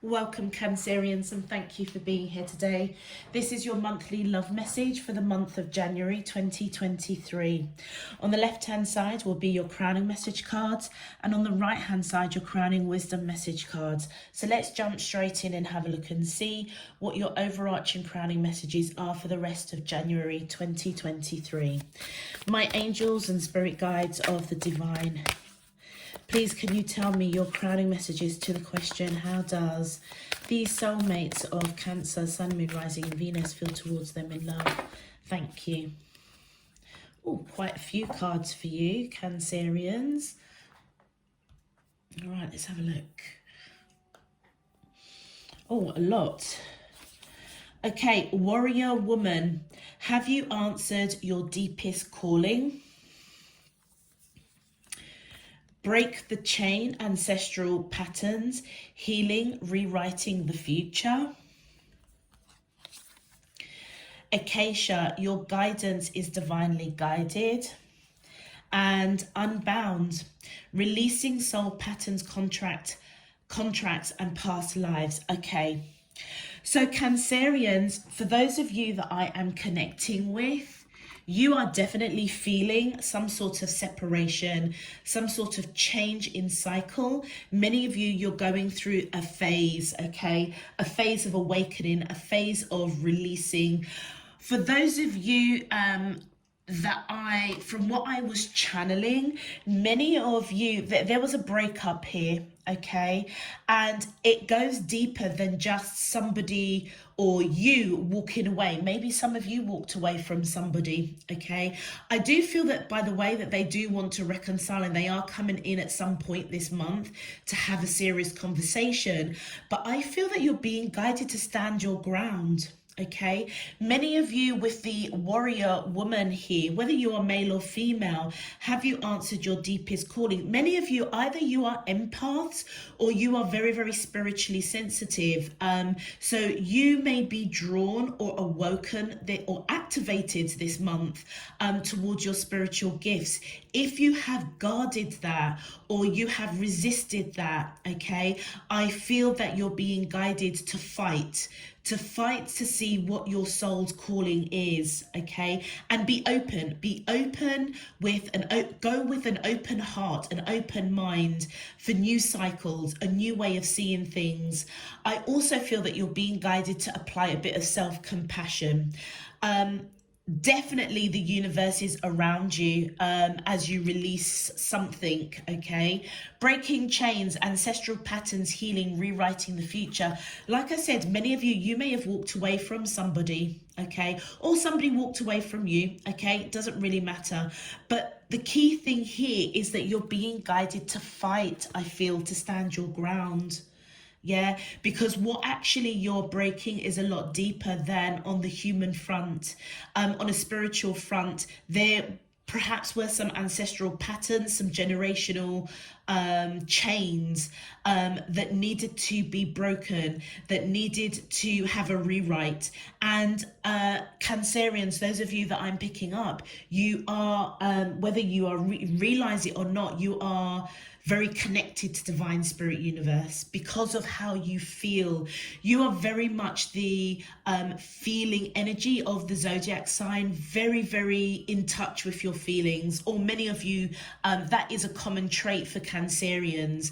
Welcome Cancerians, and thank you for being here today. This is your monthly love message for the month of January 2023. On the left hand side will be your crowning message cards, and on the right hand side your crowning wisdom message cards. So let's jump straight in and have a look and see what your overarching crowning messages are for the rest of January 2023. My angels and spirit guides of the divine, please can you tell me your crowning messages to the question, how does these soulmates of Cancer, Sun, Moon, Rising and Venus feel towards them in love? Thank you. Oh, quite a few cards for you, Cancerians. All right, let's have a look. Oh, a lot. Okay, warrior woman, have you answered your deepest calling? Break the chain, ancestral patterns, healing, rewriting the future. Acacia, your guidance is divinely guided. And unbound, releasing soul patterns, contracts and past lives. Okay, so Cancerians, for those of you that I am connecting with, you are definitely feeling some sort of separation, some sort of change in cycle. Many of you, you're going through a phase, okay? A phase of awakening, a phase of releasing. For those of you from what I was channeling, many of you, there was a breakup here, okay? And it goes deeper than just somebody or you walking away. Maybe some of you walked away from somebody, okay? I do feel that, by the way, that they do want to reconcile, and they are coming in at some point this month to have a serious conversation. But I feel that you're being guided to stand your ground. Okay, many of you with the warrior woman here, whether you are male or female, have you answered your deepest calling? Many of you, either you are empaths or you are very, very spiritually sensitive. So you may be drawn or awoken or activated this month towards your spiritual gifts. If you have guarded that or you have resisted that, okay, I feel that you're being guided to fight to see what your soul's calling is, okay? And be open with go with an open heart, an open mind for new cycles, a new way of seeing things. I also feel that you're being guided to apply a bit of self-compassion. Definitely the universe is around you as you release something, okay? Breaking chains, ancestral patterns, healing, rewriting the future. Like I said, many of you, you may have walked away from somebody, okay? Or somebody walked away from you, okay? It doesn't really matter. But the key thing here is that you're being guided to fight, I feel, to stand your ground. Yeah, because what actually you're breaking is a lot deeper than on the human front. On a spiritual front, there perhaps were some ancestral patterns, some generational chains that needed to be broken, that needed to have a rewrite. And Cancerians, those of you that I'm picking up, you are, whether you are realize it or not, you are very connected to divine spirit universe because of how you feel. You are very much the feeling energy of the zodiac sign, very, very in touch with your feelings. Or many of you, that is a common trait for Cancerians.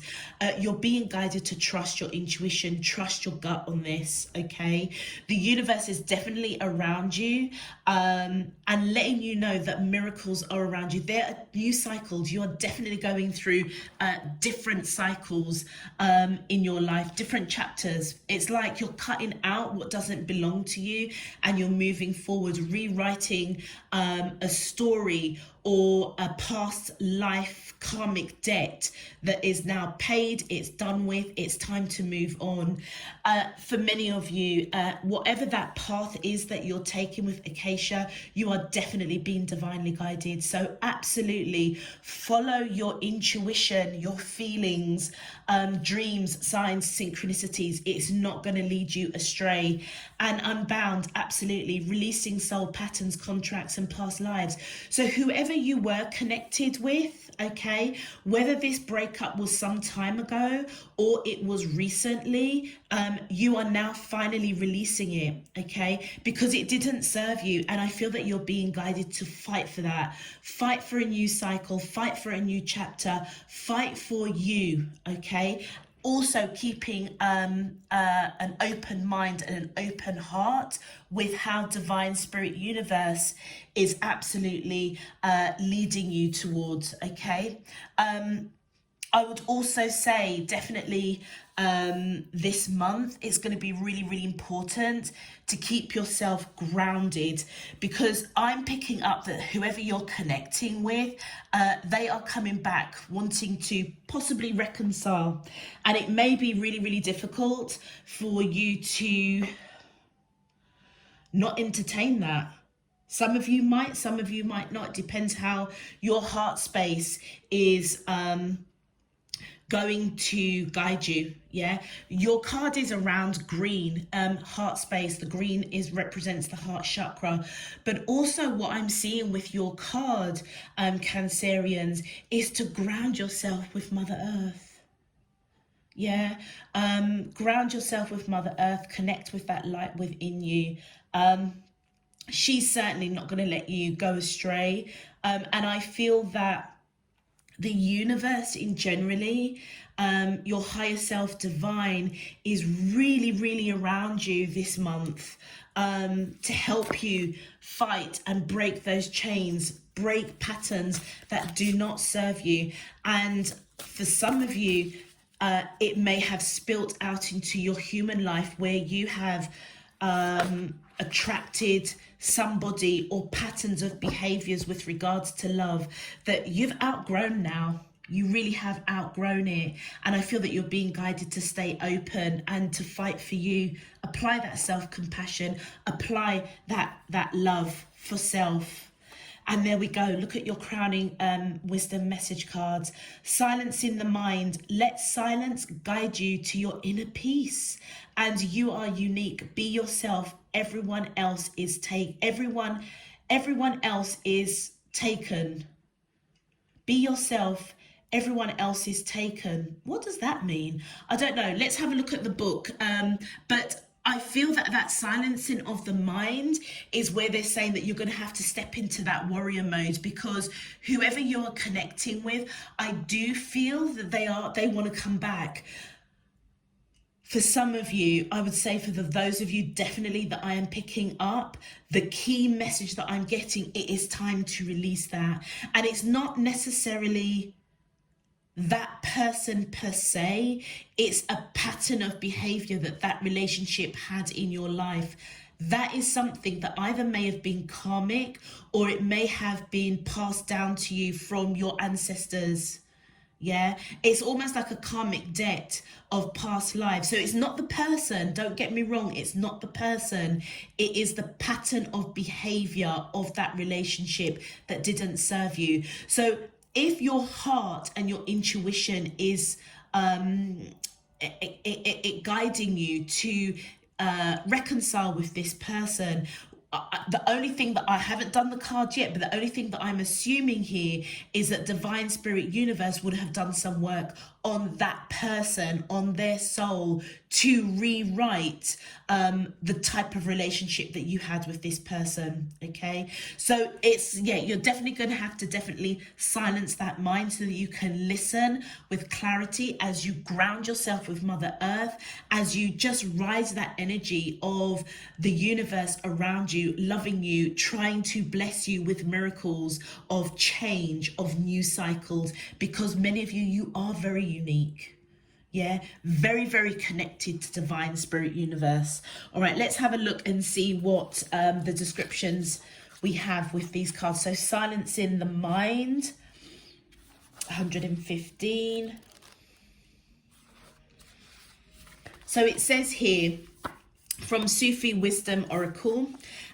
You're being guided to trust your intuition, trust your gut on this, okay? The universe is definitely around you and letting you know that miracles are around you. There are new cycles. You are definitely going through different cycles in your life, different chapters. It's like you're cutting out what doesn't belong to you and you're moving forward, rewriting a story or a past life karmic debt that is now paid, it's done with, it's time to move on. For many of you, whatever that path is that you're taking with Acacia, you are definitely being divinely guided. So absolutely follow your intuition, your feelings, dreams, signs, synchronicities. It's not going to lead you astray. And unbound, absolutely releasing soul patterns, contracts and past lives. So whoever you were connected with, okay, whether this breakup was some time ago or it was recently, you are now finally releasing it, okay, because it didn't serve you. And I feel that you're being guided to fight for that. Fight for a new cycle, fight for a new chapter, fight for you, okay? Also keeping an open mind and an open heart with how divine spirit universe is absolutely leading you towards, okay? I would also say definitely this month it's going to be really, really important to keep yourself grounded, because I'm picking up that whoever you're connecting with, they are coming back wanting to possibly reconcile. And it may be really, really difficult for you to not entertain that. Some of you might not. It depends how your heart space is going to guide you. Yeah, your card is around green, heart space. The green represents the heart chakra. But also what I'm seeing with your card, Cancerians, is to ground yourself with Mother Earth. Yeah, ground yourself with Mother Earth, connect with that light within you. She's certainly not going to let you go astray. And I feel that the universe in generally, your higher self divine is really, really around you this month, to help you fight and break those chains, break patterns that do not serve you. And for some of you, it may have spilt out into your human life where you have attracted somebody or patterns of behaviors with regards to love that you've outgrown now. You really have outgrown it. And I feel that you're being guided to stay open and to fight for you. Apply that self-compassion, apply that love for self. And there we go. Look at your crowning wisdom message cards. Silencing the mind. Let silence guide you to your inner peace. And you are unique. Be yourself. Everyone else is everyone else is taken. Be yourself. Everyone else is taken. What does that mean? I don't know. Let's have a look at the book. But I feel that silencing of the mind is where they're saying that you're going to have to step into that warrior mode, because whoever you're connecting with, I do feel that they want to come back. For some of you, I would say for those of you definitely that I am picking up, the key message that I'm getting, it is time to release that. And it's not necessarily that person per se, it's a pattern of behavior that relationship had in your life. That is something that either may have been karmic or it may have been passed down to you from your ancestors. Yeah, it's almost like a karmic debt of past lives. So it's not the person, don't get me wrong, it's not the person. It is the pattern of behavior of that relationship that didn't serve you. So if your heart and your intuition is guiding you to reconcile with this person, the only thing that I haven't done the card yet, but the only thing that I'm assuming here is that divine spirit universe would have done some work on that person, on their soul, to rewrite the type of relationship that you had with this person. Okay, so you're definitely going to have to definitely silence that mind so that you can listen with clarity as you ground yourself with Mother Earth, as you just rise that energy of the universe around you, loving you, trying to bless you with miracles of change, of new cycles, because many of you are very unique. Yeah, very, very connected to divine spirit universe. All right, let's have a look and see what the descriptions we have with these cards. So silencing the mind, 115. So it says here from Sufi Wisdom Oracle,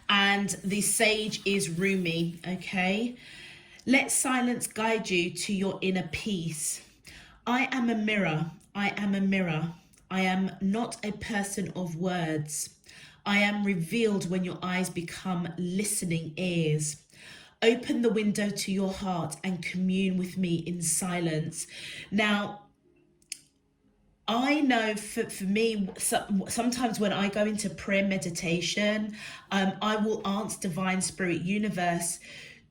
and the sage is Rumi. Okay, let silence guide you to your inner peace. I am a mirror. I am a mirror. I am not a person of words. I am revealed when your eyes become listening ears. Open the window to your heart and commune with me in silence. Now, I know for me, sometimes when I go into prayer meditation, I will ask Divine Spirit Universe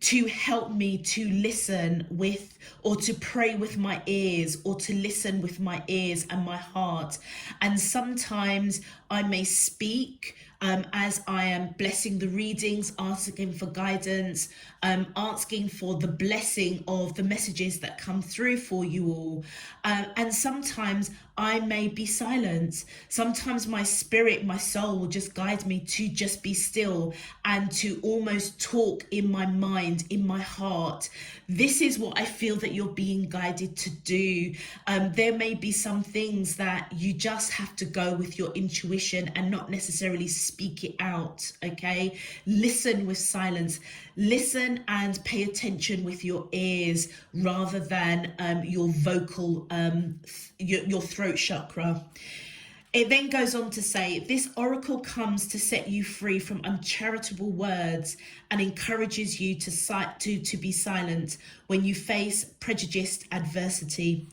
to help me to listen with, or to pray with my ears, or to listen with my ears and my heart. And sometimes I may speak as I am blessing the readings, asking for guidance, asking for the blessing of the messages that come through for you all. And sometimes I may be silent. Sometimes my spirit, my soul will just guide me to just be still and to almost talk in my mind, in my heart. This is what I feel that you're being guided to do. There may be some things that you just have to go with your intuition and not necessarily speak it out, okay? Listen with silence. Listen and pay attention with your ears rather than your vocal, your throat chakra. It then goes on to say, this oracle comes to set you free from uncharitable words and encourages you to be silent when you face prejudiced adversity.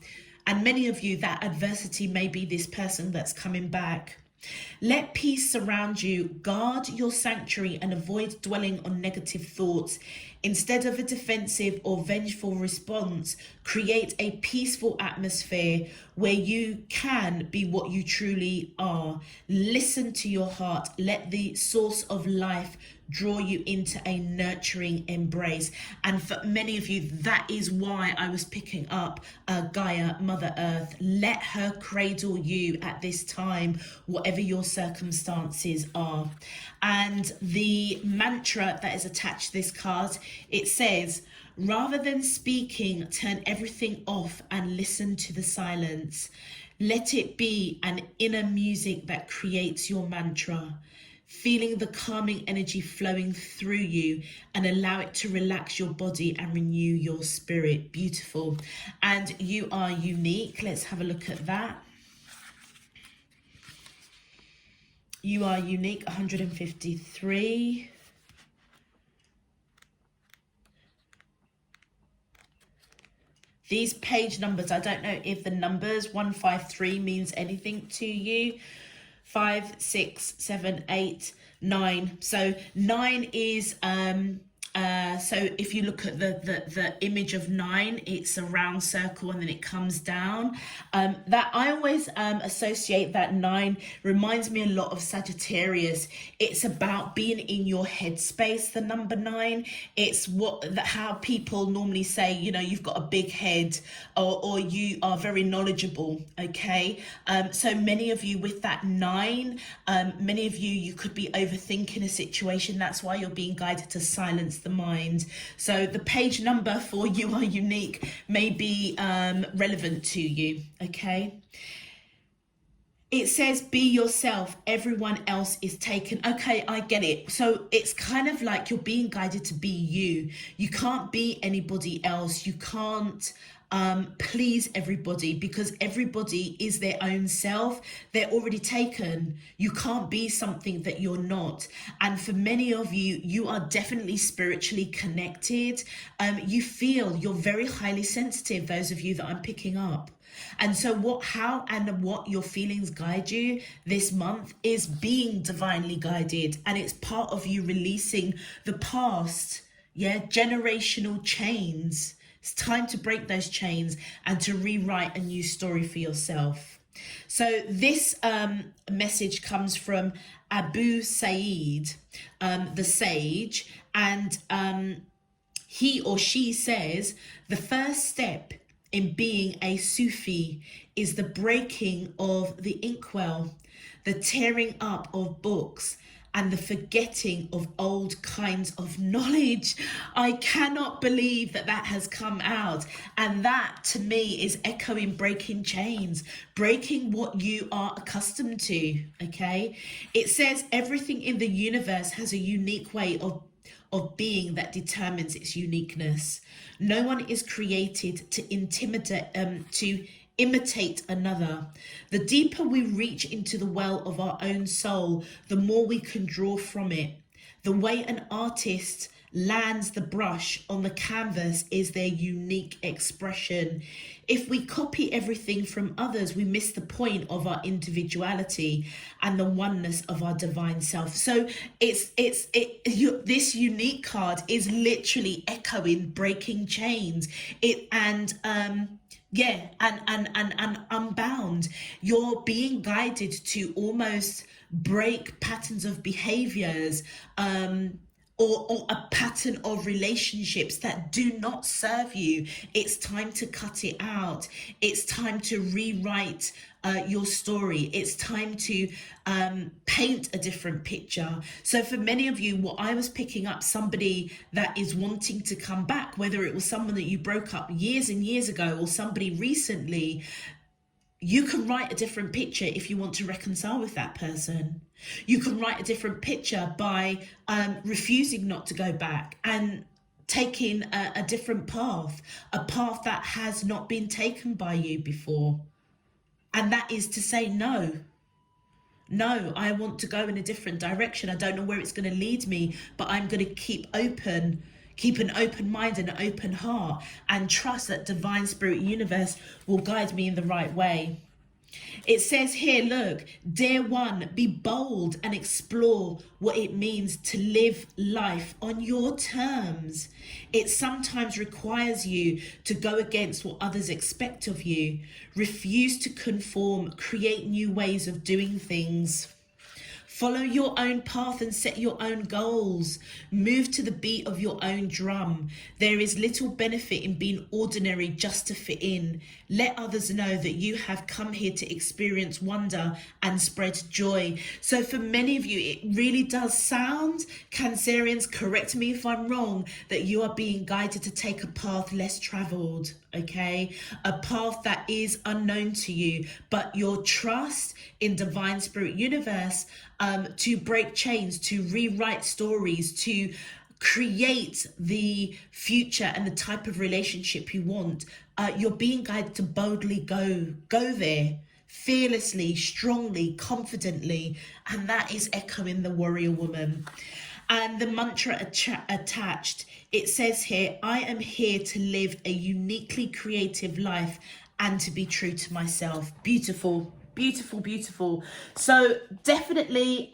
And many of you, that adversity may be this person that's coming back. Let peace surround you. Guard your sanctuary and avoid dwelling on negative thoughts. Instead of a defensive or vengeful response, create a peaceful atmosphere where you can be what you truly are. Listen to your heart. Let the source of life draw you into a nurturing embrace. And for many of you, that is why I was picking up Gaia, Mother Earth. Let her cradle you at this time, whatever your circumstances are. And the mantra that is attached to this card, it says, rather than speaking, turn everything off and listen to the silence. Let it be an inner music that creates your mantra. Feeling the calming energy flowing through you, and allow it to relax your body and renew your spirit. Beautiful. And you are unique. Let's have a look at that. You are unique, 153. These page numbers, I don't know if the numbers 153 means anything to you. 5, 6, 7, 8, 9. So 9 is so if you look at the image of 9, it's a round circle and then it comes down. That I always associate that 9 reminds me a lot of Sagittarius. It's about being in your headspace, the number 9. It's how people normally say, you know, you've got a big head, or you are very knowledgeable, okay? So many of you with that 9, many of you could be overthinking a situation. That's why you're being guided to silence the mind. So the page number for You Are Unique may be relevant to you, okay? It says, be yourself, everyone else is taken. Okay, I get it. So it's kind of like you're being guided to be you. You can't be anybody else. You can't please everybody, because everybody is their own self. They're already taken. You can't be something that you're not. And for many of you, you are definitely spiritually connected. You feel you're very highly sensitive, those of you that I'm picking up. And so what your feelings guide you this month is being divinely guided, and it's part of you releasing the past, generational chains. It's time to break those chains and to rewrite a new story for yourself. So this message comes from Abu Said, the sage, and he or she says, the first step in being a Sufi is the breaking of the inkwell, the tearing up of books, and the forgetting of old kinds of knowledge. I cannot believe that has come out. And that to me is echoing breaking chains, breaking what you are accustomed to, okay? It says everything in the universe has a unique way of being that determines its uniqueness. No one is created to imitate another. The deeper we reach into the well of our own soul, the more we can draw from it. The way an artist lands the brush on the canvas is their unique expression. If we copy everything from others, we miss the point of our individuality and the oneness of our divine self. So this unique card is literally echoing breaking chains. And unbound. You're being guided to almost break patterns of behaviors, or a pattern of relationships that do not serve you. It's time to cut it out. It's time to rewrite your story. It's time to paint a different picture. So for many of you, what I was picking up, somebody that is wanting to come back, whether it was someone that you broke up years and years ago or somebody recently, you can write a different picture if you want to reconcile with that person. You can write a different picture by refusing not to go back and taking a different path, a path that has not been taken by you before. And that is to say, no, I want to go in a different direction. I don't know where it's going to lead me, but I'm going to keep an open mind and an open heart, and trust that divine spirit universe will guide me in the right way. It says here, look, dear one, be bold and explore what it means to live life on your terms. It sometimes requires you to go against what others expect of you. Refuse to conform, create new ways of doing things. Follow your own path and set your own goals. Move to the beat of your own drum. There is little benefit in being ordinary just to fit in. Let others know that you have come here to experience wonder and spread joy. So for many of you, it really does sound, Cancerians, correct me if I'm wrong, that you are being guided to take a path less traveled. Okay, a path that is unknown to you, but your trust in divine spirit universe to break chains, to rewrite stories, to create the future and the type of relationship you want. You're being guided to boldly go there, fearlessly, strongly, confidently, and that is echoing the warrior woman. And the mantra attached, it says here, I am here to live a uniquely creative life and to be true to myself. Beautiful, beautiful, beautiful. So definitely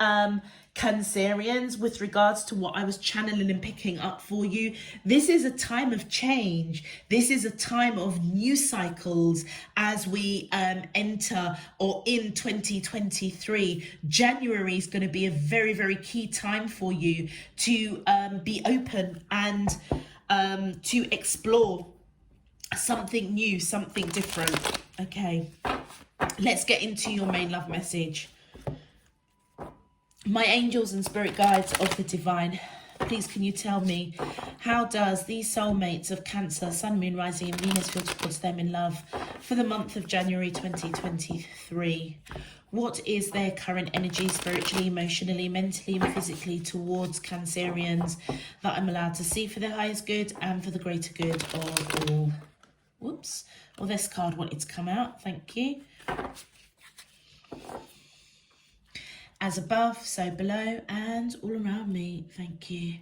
Cancerians, with regards to what I was channeling and picking up for you, this is a time of change. This is a time of new cycles as we enter or in 2023. January is going to be a very, very key time for you to be open and to explore something new, something different. Okay, let's get into your main love message. My angels and spirit guides of the divine, please can you tell me, how does these soulmates of Cancer, Sun, Moon, Rising and Venus feel towards them in love for the month of January 2023? What is their current energy spiritually, emotionally, mentally and physically towards Cancerians that I'm allowed to see for their highest good and for the greater good of all? Whoops. Well, this card wanted to come out. Thank you. As above, so below, and all around me. Thank you.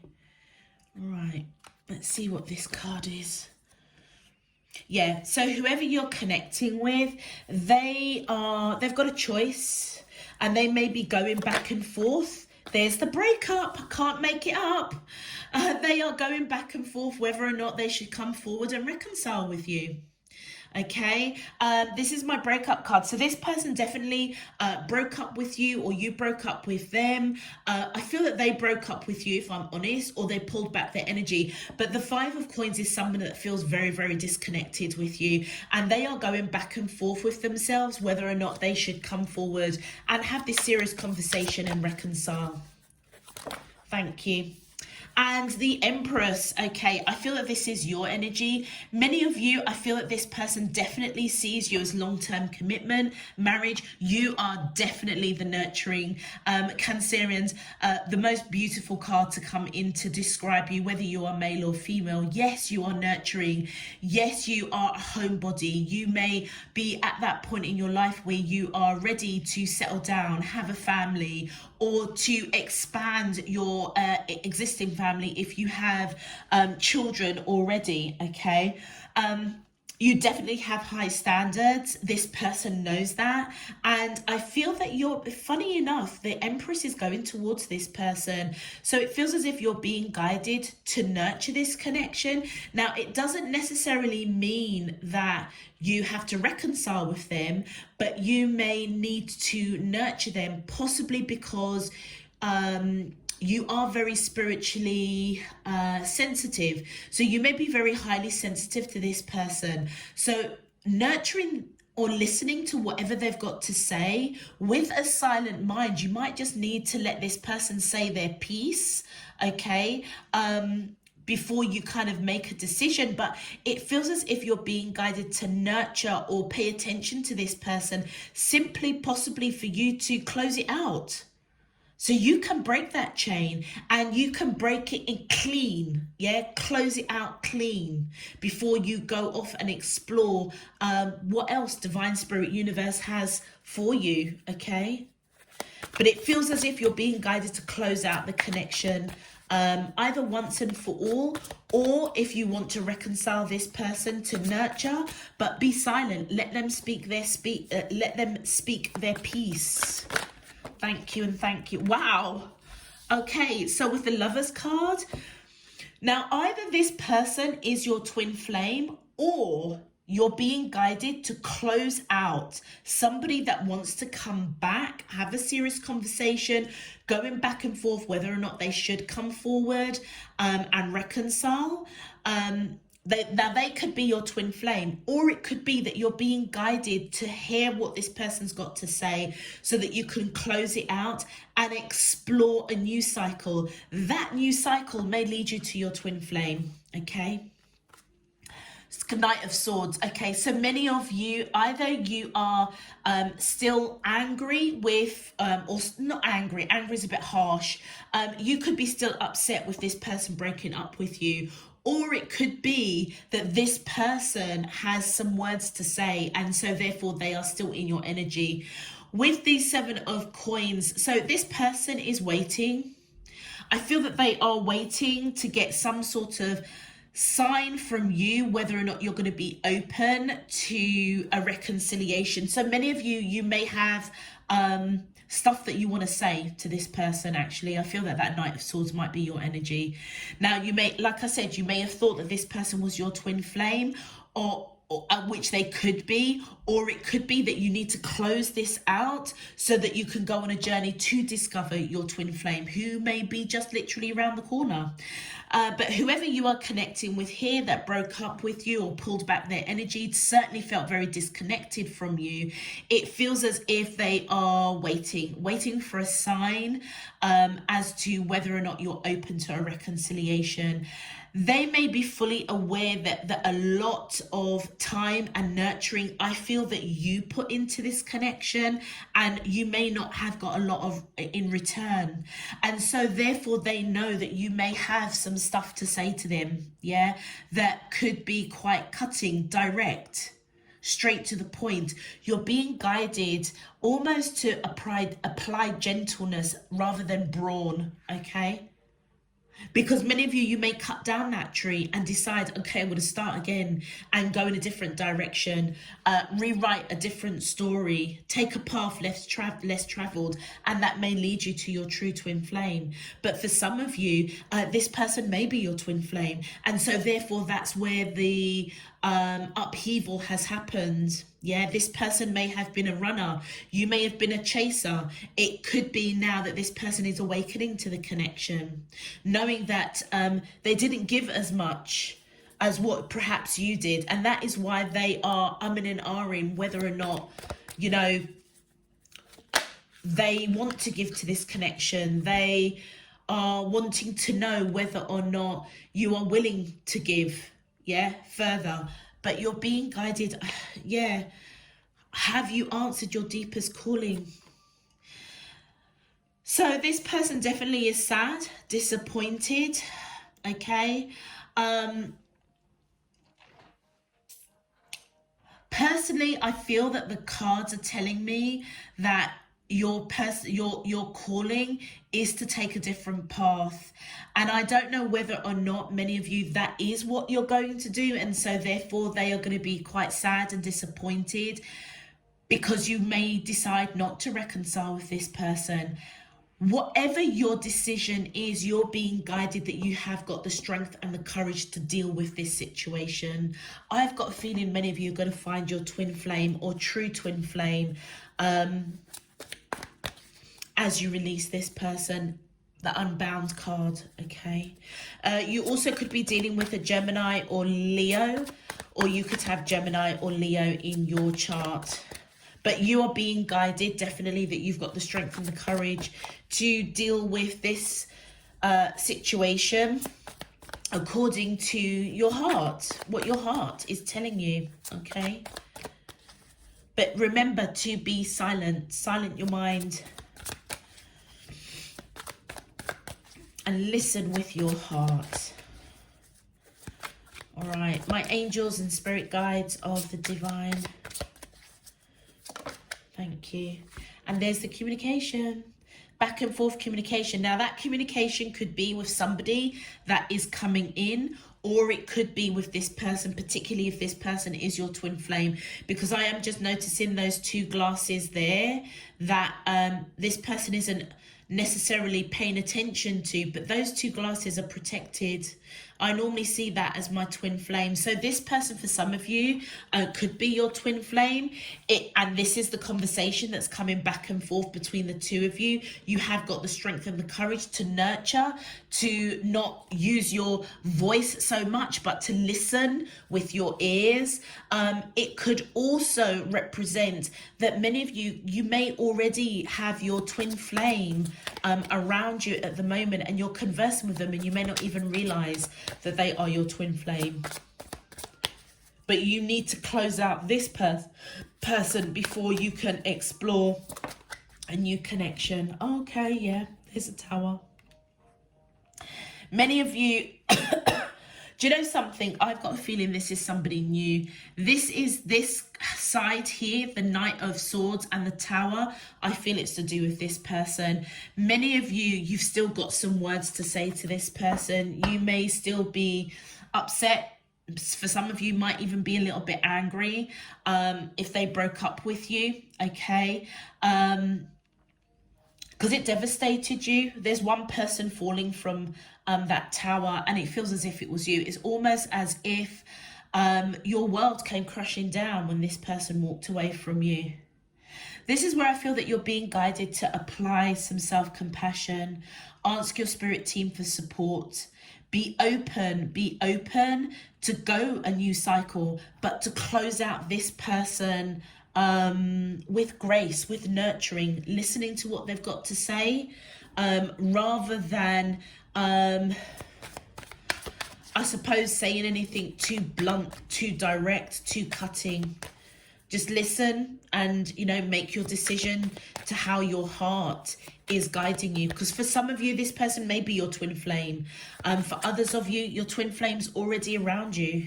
Right, let's see what this card is. Yeah, so whoever you're connecting with, they've got a choice, and they may be going back and forth. There's the breakup. I can't make it up. They are going back and forth whether or not they should come forward and reconcile with you. Okay, this is my breakup card. So this person definitely broke up with you, or you broke up with them. I feel that they broke up with you, if I'm honest, or they pulled back their energy. But the Five of Coins is someone that feels very, very disconnected with you, and they are going back and forth with themselves whether or not they should come forward and have this serious conversation and reconcile. Thank you. And the Empress, okay, I feel that this is your energy. Many of you, I feel that this person definitely sees you as long-term commitment, marriage. You are definitely the nurturing Cancerians. The most beautiful card to come in to describe you, whether you are male or female. Yes, you are nurturing. Yes, you are a homebody. You may be at that point in your life where you are ready to settle down, have a family, or to expand your existing family if you have children already, okay? You definitely have high standards. This person knows that. And I feel that funny enough, the Empress is going towards this person. So it feels as if you're being guided to nurture this connection. Now, it doesn't necessarily mean that you have to reconcile with them, but you may need to nurture them, possibly because you are very spiritually sensitive. So you may be very highly sensitive to this person. So nurturing or listening to whatever they've got to say with a silent mind, you might just need to let this person say their piece, okay? Before you kind of make a decision. But it feels as if you're being guided to nurture or pay attention to this person, simply possibly for you to close it out. So you can break that chain and you can break it in clean, yeah? Close it out clean before you go off and explore what else Divine Spirit Universe has for you, okay? But it feels as if you're being guided to close out the connection either once and for all, or if you want to reconcile this person, to nurture, but be silent. Let them speak their piece. Thank you and thank you. Wow. Okay, so with the Lovers card, now either this person is your twin flame or you're being guided to close out somebody that wants to come back, have a serious conversation, going back and forth whether or not they should come forward and reconcile. They could be your twin flame, or it could be that you're being guided to hear what this person's got to say so that you can close it out and explore a new cycle. That new cycle may lead you to your twin flame, okay? Knight of Swords. Okay, so many of you, either you are still angry with, or not angry is a bit harsh. You could be still upset with this person breaking up with you. Or it could be that this person has some words to say and so therefore they are still in your energy. With these 7 of coins, so this person is waiting. I feel that they are waiting to get some sort of sign from you whether or not you're going to be open to a reconciliation. So many of you may have stuff that you want to say to this person. Actually, I feel that Knight of Swords might be your energy. Now, you may, like I said, you may have thought that this person was your twin flame, or which they could be, or it could be that you need to close this out so that you can go on a journey to discover your twin flame, who may be just literally around the corner. But whoever you are connecting with here that broke up with you or pulled back their energy certainly felt very disconnected from you. It feels as if they are waiting for a sign as to whether or not you're open to a reconciliation. They may be fully aware that a lot of time and nurturing, I feel, that you put into this connection, and you may not have got a lot of in return. And so therefore they know that you may have some stuff to say to them, yeah, that could be quite cutting, direct, straight to the point. You're being guided almost to apply gentleness rather than brawn, okay? Because many of you may cut down that tree and decide, okay, I'm going to start again and go in a different direction, rewrite a different story, take a path less traveled, and that may lead you to your true twin flame. But for some of you, this person may be your twin flame, and so therefore that's where the upheaval has happened. Yeah, this person may have been a runner. You may have been a chaser. It could be now that this person is awakening to the connection, knowing that they didn't give as much as what perhaps you did. And that is why they are umming and ahhing whether or not, you know, they want to give to this connection. They are wanting to know whether or not you are willing to give, yeah, further. But you're being guided, yeah. Have you answered your deepest calling? So this person definitely is sad, disappointed, okay? Personally, I feel that the cards are telling me that your calling is to take a different path. And I don't know whether or not many of you, that is what you're going to do, and so therefore they are going to be quite sad and disappointed because you may decide not to reconcile with this person. Whatever your decision is, you're being guided that you have got the strength and the courage to deal with this situation. I've got a feeling many of you are going to find your twin flame or true twin flame as you release this person, the Unbound card, okay? You also could be dealing with a Gemini or Leo, or you could have Gemini or Leo in your chart. But you are being guided, definitely, that you've got the strength and the courage to deal with this situation according to your heart, what your heart is telling you, okay? But remember to be silent, silent your mind, and listen with your heart. All right, my angels and spirit guides of the divine. Thank you. And there's the communication, back and forth communication. Now that communication could be with somebody that is coming in, or it could be with this person, particularly if this person is your twin flame, because I am just noticing those two glasses there that this person isn't necessarily paying attention to, but those two glasses are protected. I normally see that as my twin flame. So this person, for some of you, could be your twin flame. And this is the conversation that's coming back and forth between the two of you. You have got the strength and the courage to nurture, to not use your voice so much, but to listen with your ears. It could also represent that many of you, you may already have your twin flame around you at the moment, and you're conversing with them and you may not even realize that they are your twin flame. But you need to close out this person before you can explore a new connection. Okay, yeah, there's a Tower. Many of you, do you know something? I've got a feeling this is somebody new. This is this side here, the Knight of Swords and the Tower. I feel it's to do with this person. Many of you, you've still got some words to say to this person. You may still be upset. For some of you, might even be a little bit angry if they broke up with you, okay? Because it devastated you. There's one person falling from that tower, and it feels as if it was you. It's almost as if your world came crashing down when this person walked away from you. This is where I feel that you're being guided to apply some self-compassion. Ask your spirit team for support. Be open to go a new cycle, but to close out this person with grace, with nurturing, listening to what they've got to say, rather than, I suppose, saying anything too blunt, too direct, too cutting. Just listen and, you know, make your decision to how your heart is guiding you. Because for some of you, this person may be your twin flame. For others of you, your twin flame's already around you.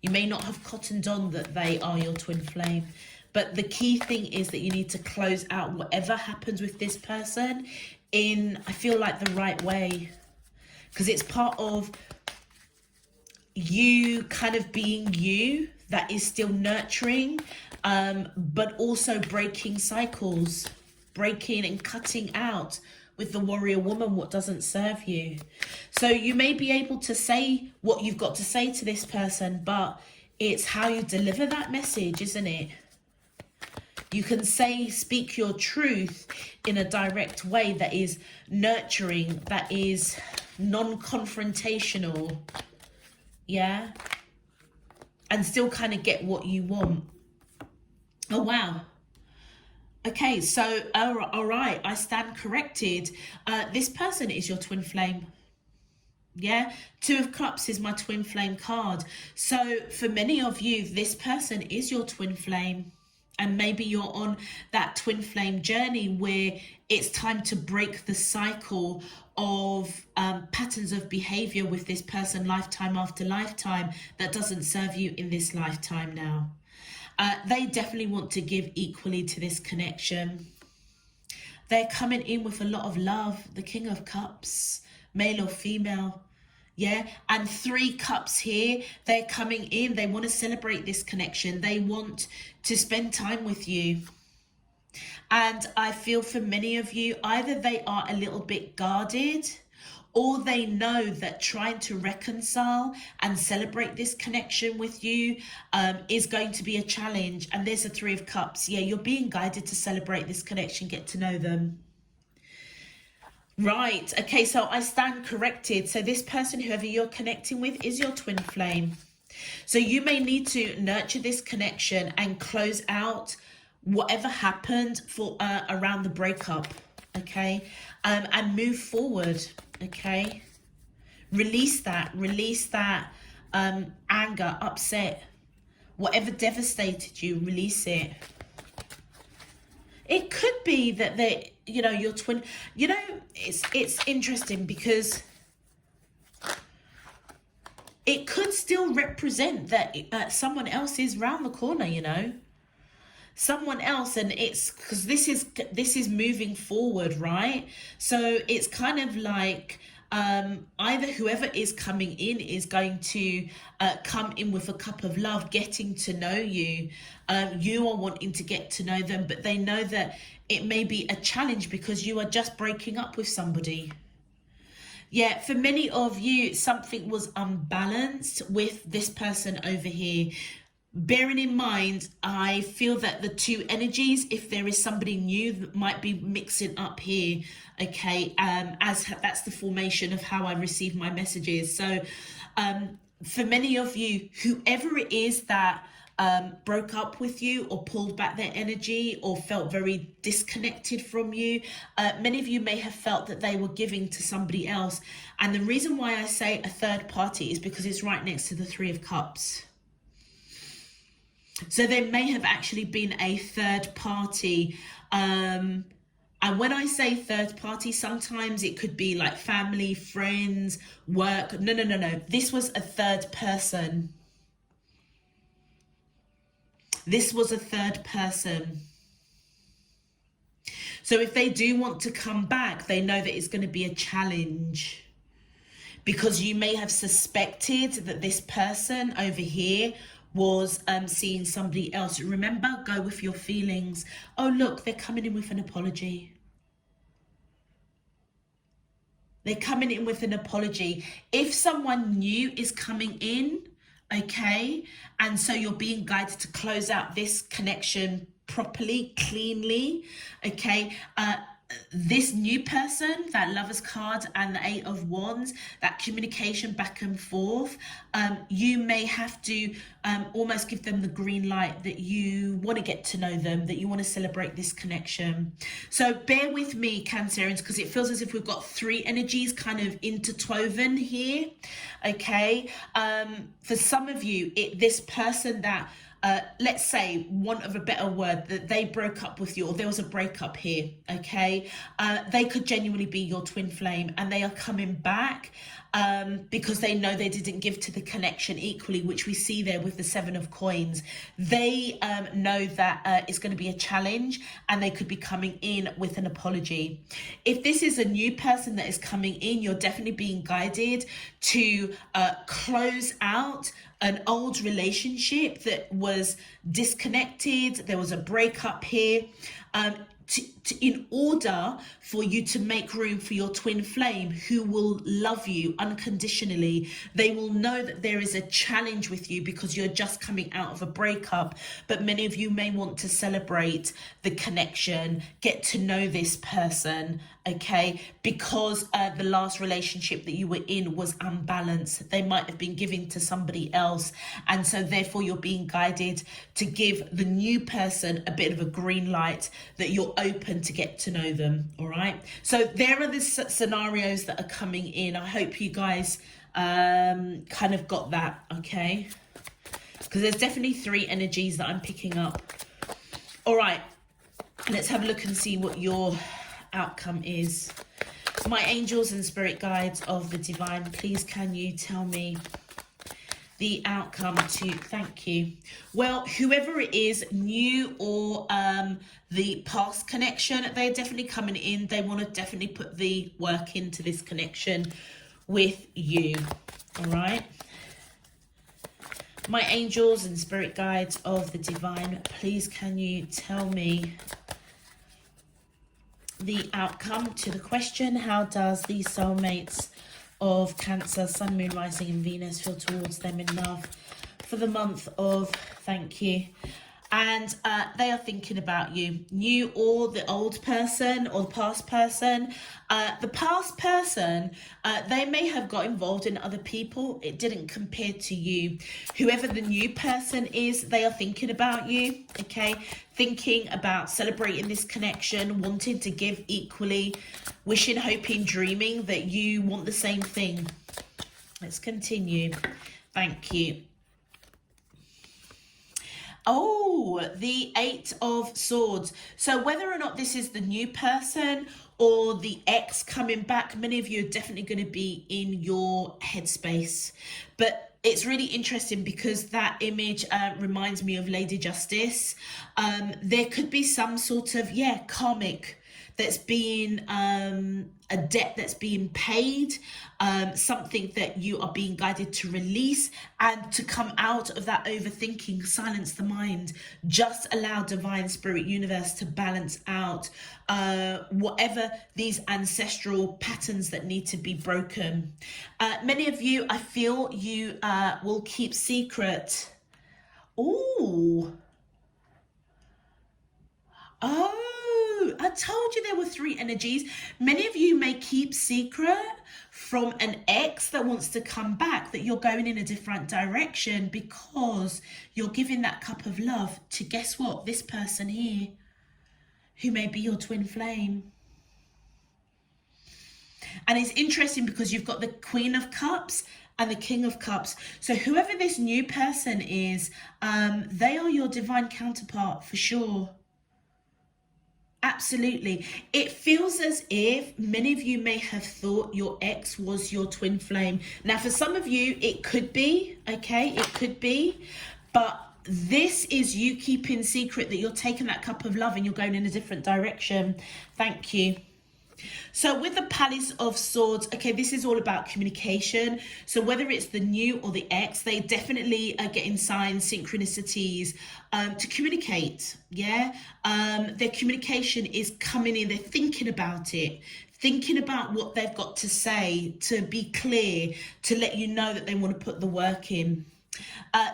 You may not have cottoned on that they are your twin flame. But the key thing is that you need to close out whatever happens with this person in, I feel like, the right way. Because it's part of you kind of being you that is still nurturing, but also breaking cycles, breaking and cutting out with the warrior woman what doesn't serve you. So you may be able to say what you've got to say to this person, but it's how you deliver that message, isn't it? You can speak your truth in a direct way that is nurturing, that is non-confrontational, yeah? And still kind of get what you want. Oh, wow. Okay, so, all right, I stand corrected. This person is your twin flame. Yeah, Two of Cups is my twin flame card. So for many of you, this person is your twin flame. And maybe you're on that twin flame journey where it's time to break the cycle of patterns of behavior with this person lifetime after lifetime that doesn't serve you in this lifetime now. They definitely want to give equally to this connection. They're coming in with a lot of love. The King of Cups, male or female. Yeah, and 3 cups here. They're coming in. They want to celebrate this connection. They want to spend time with you. And I feel for many of you, either they are a little bit guarded, or they know that trying to reconcile and celebrate this connection with you is going to be a challenge. And there's a 3 of Cups. Yeah, you're being guided to celebrate this connection, get to know them. Right, okay, so I stand corrected. So this person, whoever you're connecting with, is your twin flame. So you may need to nurture this connection and close out whatever happened for around the breakup, okay? And move forward, okay? Release that anger, upset, whatever devastated you, release it. It could be that they, you know, your twin, you know, it's interesting because it could still represent that someone else is round the corner, you know, someone else, and it's because this is moving forward, right? So it's kind of like either whoever is coming in is going to come in with a cup of love, getting to know you. You are wanting to get to know them, but they know that it may be a challenge because you are just breaking up with somebody. Yeah, for many of you, something was unbalanced with this person over here. Bearing in mind, I feel that the 2 energies, if there is somebody new that might be mixing up here, okay, as that's the formation of how I receive my messages. So for many of you, whoever it is that broke up with you or pulled back their energy or felt very disconnected from you, many of you may have felt that they were giving to somebody else. And the reason why I say a third party is because it's right next to the 3 of Cups. So there may have actually been a third party. And when I say third party, sometimes it could be like family, friends, work. No. This was a third person. This was a third person. So if they do want to come back, they know that it's going to be a challenge. Because you may have suspected that this person over here was seeing somebody else. Remember, go with your feelings. Oh, look, they're coming in with an apology. They're coming in with an apology. If someone new is coming in, okay, and so you're being guided to close out this connection properly, cleanly, okay, this new person, that Lover's card and the 8 of Wands, that communication back and forth, you may have to almost give them the green light that you want to get to know them, that you want to celebrate this connection. So bear with me, Cancerians, because it feels as if we've got 3 energies kind of interwoven here, okay? For some of you, this person that let's say, want of a better word, that they broke up with you, or there was a breakup here, okay? They could genuinely be your twin flame, and they are coming back because they know they didn't give to the connection equally, which we see there with the 7 of Coins. They know that it's going to be a challenge, and they could be coming in with an apology. If this is a new person that is coming in, you're definitely being guided to close out an old relationship that was disconnected. There was a breakup here. In order for you to make room for your twin flame, who will love you unconditionally. They will know that there is a challenge with you because you're just coming out of a breakup, but many of you may want to celebrate the connection, get to know this person, okay, because the last relationship that you were in was unbalanced. They might have been giving to somebody else, and so therefore you're being guided to give the new person a bit of a green light that you're open to get to know them. All right, so there are the scenarios that are coming in. I hope you guys kind of got that, okay, because there's definitely 3 energies that I'm picking up. All right, let's have a look and see what your outcome is. My angels and spirit guides of the divine, please can you tell me the outcome to, thank you. Well, whoever it is, new or the past connection, they're definitely coming in. They want to definitely put the work into this connection with you. All right. My angels and spirit guides of the divine, please can you tell me the outcome to the question? How does the soulmates of Cancer, Sun, Moon, Rising and Venus feel towards them in love for the month of, thank you. And they are thinking about you, new or the old person or the past person. The past person, they may have got involved in other people. It didn't compare to you. Whoever the new person is, they are thinking about you, okay? Thinking about celebrating this connection, wanting to give equally, wishing, hoping, dreaming that you want the same thing. Let's continue. Thank you. Oh, the Eight of Swords. So whether or not this is the new person or the ex coming back, many of you are definitely going to be in your headspace. But it's really interesting because that image reminds me of Lady Justice. There could be some sort of, karmic that's being a debt that's being paid, something that you are being guided to release and to come out of that overthinking. Silence the mind. Just allow divine spirit universe to balance out whatever these ancestral patterns that need to be broken. Many of you, I feel you will keep secret. Ooh. Oh, I told you there were three energies. Many of you may keep secret from an ex that wants to come back, that you're going in a different direction because you're giving that cup of love to, guess what, this person here who may be your twin flame. And it's interesting because you've got the Queen of Cups and the King of Cups. So whoever this new person is, they are your divine counterpart for sure. Absolutely. It feels as if many of you may have thought your ex was your twin flame. Now, for some of you, it could be, okay? It could be. But this is you keeping secret that you're taking that cup of love and you're going in a different direction. Thank you. So with the Palace of Swords, okay, this is all about communication. So whether it's the new or the ex, they definitely are getting signs, synchronicities to communicate. Yeah, their communication is coming in. They're thinking about it, thinking about what they've got to say, to be clear, to let you know that they want to put the work in.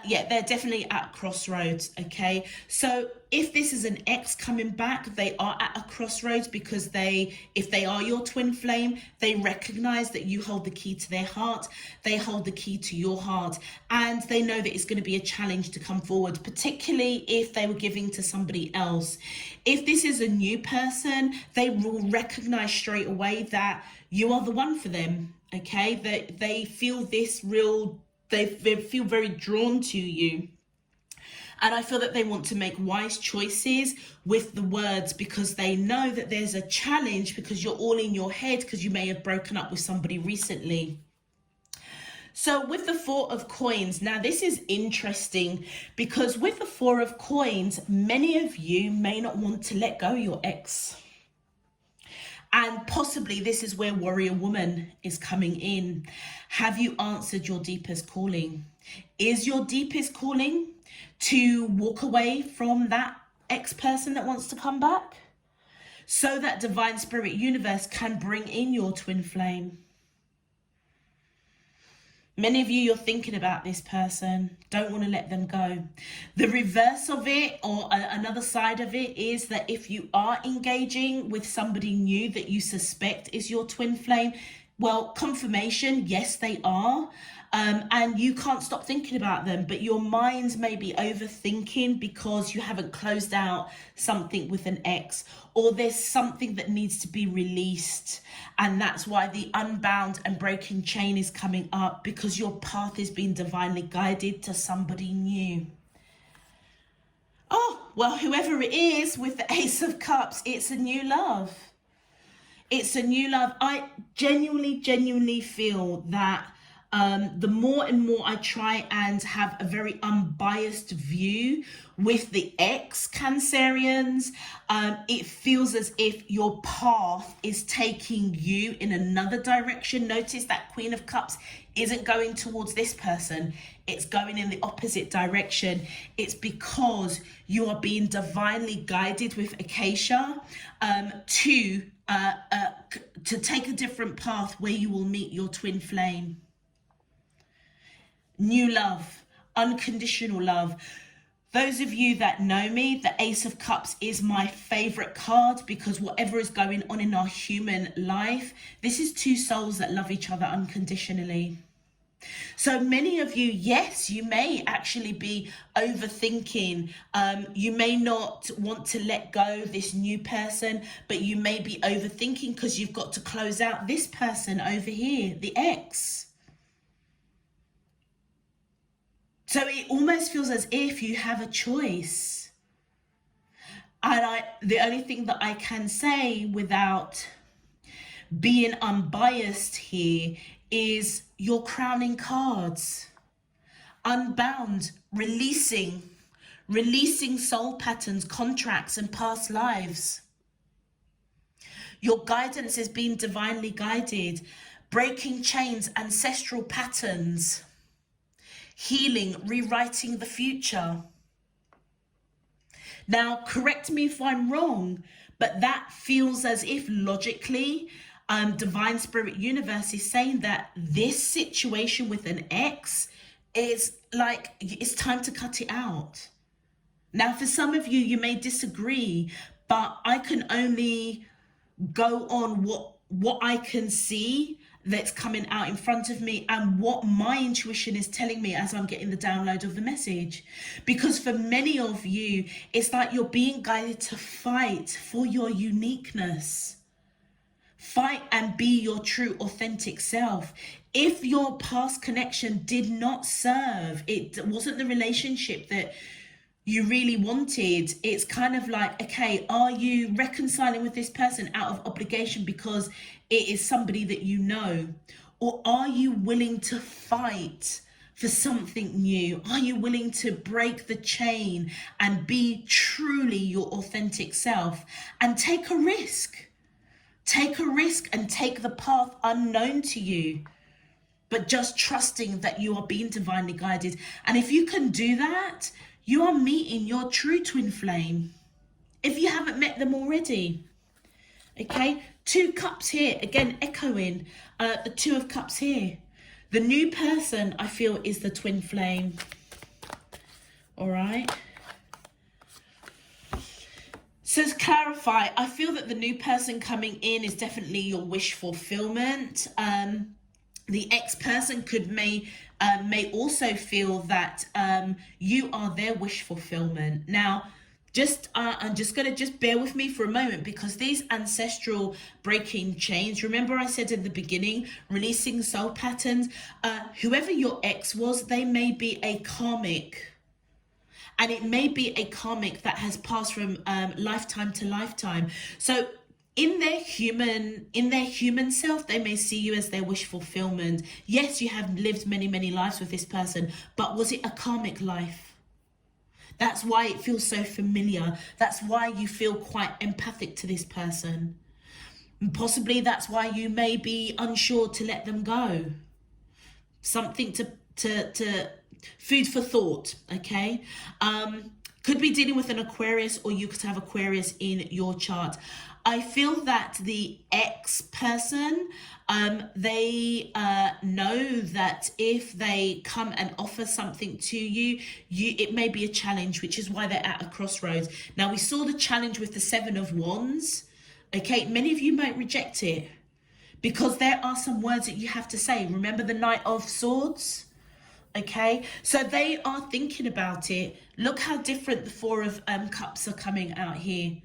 They're definitely at crossroads, okay? So if this is an ex coming back, they are at a crossroads because if they are your twin flame, they recognize that you hold the key to their heart, they hold the key to your heart, and they know that it's going to be a challenge to come forward, particularly if they were giving to somebody else. If this is a new person, they will recognize straight away that you are the one for them, okay? That they feel this real, they feel very drawn to you. And I feel that they want to make wise choices with the words because they know that there's a challenge because you're all in your head because you may have broken up with somebody recently. So with the Four of Coins, now this is interesting because with the Four of Coins, many of you may not want to let go of your ex. And possibly this is where Warrior Woman is coming in. Have you answered your deepest calling? Is your deepest calling to walk away from that ex-person that wants to come back? So that divine spirit universe can bring in your twin flame. Many of you, you're thinking about this person, don't want to let them go. The reverse of it, or another side of it, is that if you are engaging with somebody new that you suspect is your twin flame, well, confirmation, yes, they are. And you can't stop thinking about them, but your mind may be overthinking because you haven't closed out something with an ex, or there's something that needs to be released. And that's why the unbound and breaking chain is coming up, because your path is being divinely guided to somebody new. Oh, well, whoever it is with the Ace of Cups, it's a new love. It's a new love. I genuinely feel that the more and more I try and have a very unbiased view with the ex-Cancerians, it feels as if your path is taking you in another direction. Notice that Queen of Cups isn't going towards this person. It's going in the opposite direction. It's because you are being divinely guided with Acacia to take a different path where you will meet your twin flame. New love, unconditional love. Those of you that know me, the Ace of Cups is my favorite card because whatever is going on in our human life, this is two souls that love each other unconditionally. So many of you, yes, you may actually be overthinking. You may not want to let go of this new person, but you may be overthinking because you've got to close out this person over here, the ex. So it almost feels as if you have a choice. And the only thing that I can say without being unbiased here is your crowning cards. Unbound, releasing soul patterns, contracts, and past lives. Your guidance is being divinely guided. Breaking chains, ancestral patterns. Healing, rewriting the future. Now, correct me if I'm wrong, but that feels as if logically, Divine Spirit Universe is saying that this situation with an ex is like, it's time to cut it out. Now, for some of you, you may disagree, but I can only go on what I can see that's coming out in front of me and what my intuition is telling me as I'm getting the download of the message. Because for many of you, it's like you're being guided to fight for your uniqueness. Fight and be your true authentic self. If your past connection did not serve, it wasn't the relationship that you really wanted, it's kind of like, okay, are you reconciling with this person out of obligation because it is somebody that you know? Or are you willing to fight for something new? Are you willing to break the chain and be truly your authentic self and take a risk? Take a risk and take the path unknown to you, but just trusting that you are being divinely guided. And if you can do that, you are meeting your true twin flame, if you haven't met them already. Okay, 2 cups here, again echoing the 2 of cups here. The new person, I feel, is the twin flame. All right. So to clarify, I feel that the new person coming in is definitely your wish fulfillment. The ex-person may also feel that you are their wish fulfillment. Now, I'm just going to bear with me for a moment, because these ancestral breaking chains, remember I said in the beginning, releasing soul patterns, whoever your ex was, they may be a karmic. And it may be a karmic that has passed from lifetime to lifetime. So in their human self, they may see you as their wish fulfillment. Yes, you have lived many, many lives with this person, but was it a karmic life? That's why it feels so familiar. That's why you feel quite empathic to this person. And possibly that's why you may be unsure to let them go. Something to food for thought, okay? Could be dealing with an Aquarius, or you could have Aquarius in your chart. I feel that the ex-person, they know that if they come and offer something to you, it may be a challenge, which is why they're at a crossroads. Now, we saw the challenge with the 7 of Wands, okay? Many of you might reject it because there are some words that you have to say. Remember the Knight of Swords? Okay, so they are thinking about it. Look how different the 4 of Cups are coming out here.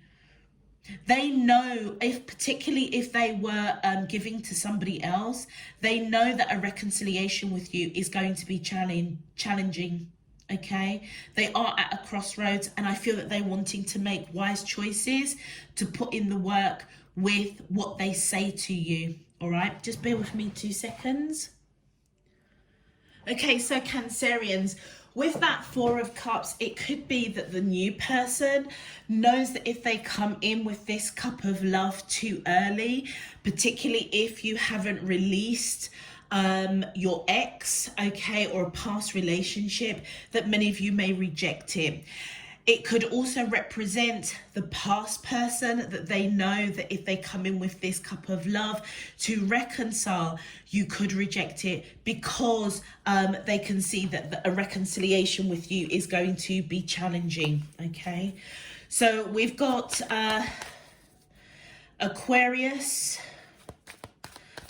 They know, particularly if they were giving to somebody else, they know that a reconciliation with you is going to be challenging. Okay, they are at a crossroads, and I feel that they're wanting to make wise choices to put in the work with what they say to you. All right, just bear with me 2 seconds. Okay, so Cancerians, with that Four of Cups, it could be that the new person knows that if they come in with this cup of love too early, particularly if you haven't released your ex, okay, or a past relationship, that many of you may reject it. It could also represent the past person, that they know that if they come in with this cup of love to reconcile, you could reject it because they can see that a reconciliation with you is going to be challenging, okay? So we've got Aquarius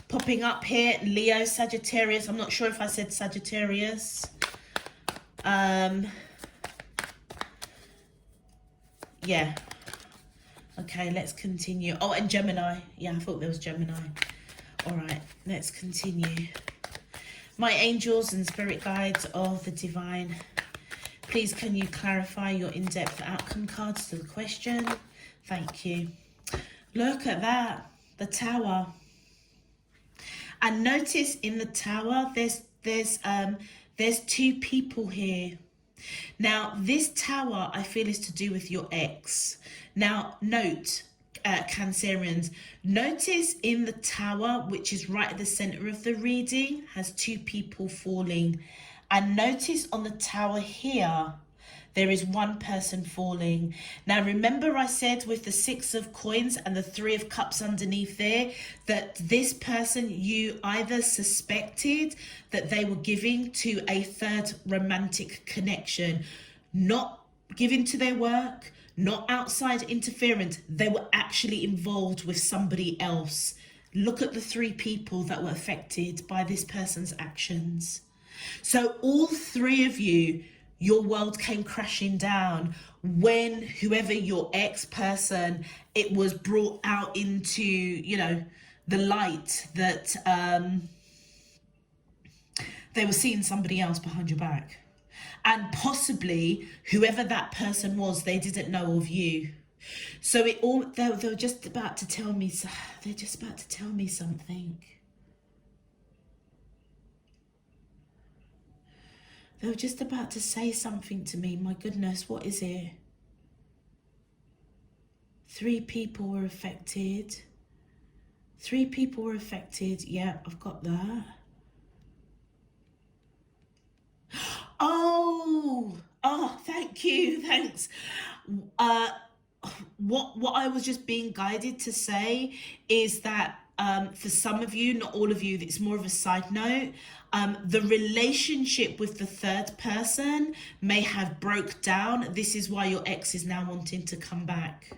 popping up here, Leo, Sagittarius. I'm not sure if I said Sagittarius. Yeah. Okay, let's continue. Oh, and Gemini. Yeah, I thought there was Gemini. All right, let's continue. My angels and spirit guides of the divine, please can you clarify your in-depth outcome cards to the question? Thank you. Look at that, the Tower. And notice in the Tower, there's two people here. Now, this Tower, I feel, is to do with your ex. Now, note, Cancerians, notice in the Tower, which is right at the center of the reading, has two people falling. And notice on the Tower here, there is one person falling. Now, remember I said with the Six of Coins and the Three of Cups underneath there, that this person, you either suspected that they were giving to a third romantic connection, not giving to their work, not outside interference. They were actually involved with somebody else. Look at the three people that were affected by this person's actions. So all three of you, your world came crashing down when whoever your ex-person, it was brought out into, you know, the light that they were seeing somebody else behind your back. And possibly whoever that person was, they didn't know of you. So they were just about to tell me, they're just about to tell me something. They were just about to say something to me. My goodness, what is it? Three people were affected. Three people were affected. Yeah, I've got that. Oh, thank you. Thanks. What I was just being guided to say is that for some of you, not all of you, it's more of a side note, the relationship with the third person may have broke down. This is why your ex is now wanting to come back.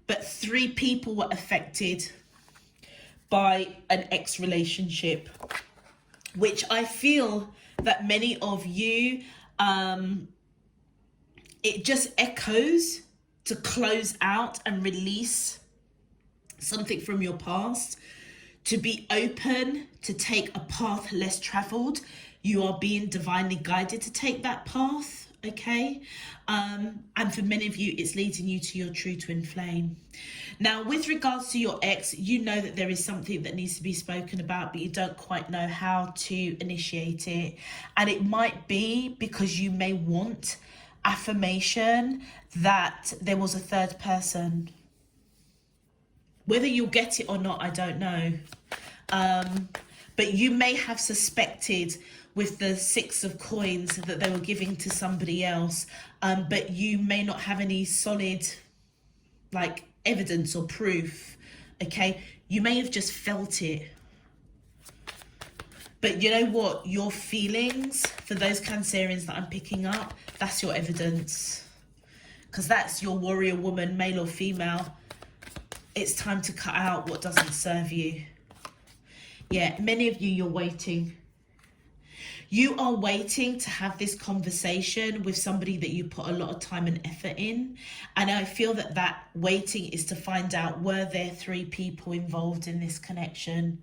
But three people were affected by an ex relationship, which I feel that many of you, it just echoes to close out and release something from your past, to be open to take a path less traveled. You are being divinely guided to take that path, okay? And for many of you, it's leading you to your true twin flame. Now, with regards to your ex, you know that there is something that needs to be spoken about, but you don't quite know how to initiate it. And it might be because you may want affirmation that there was a third person. Whether you'll get it or not, I don't know. But you may have suspected with the Six of Coins that they were giving to somebody else, but you may not have any solid like evidence or proof, okay? You may have just felt it. But you know what? Your feelings, for those Cancerians that I'm picking up, that's your evidence. Because that's your warrior woman, male or female. It's time to cut out what doesn't serve you. Yeah, many of you, you're waiting. You are waiting to have this conversation with somebody that you put a lot of time and effort in. And I feel that that waiting is to find out, were there three people involved in this connection?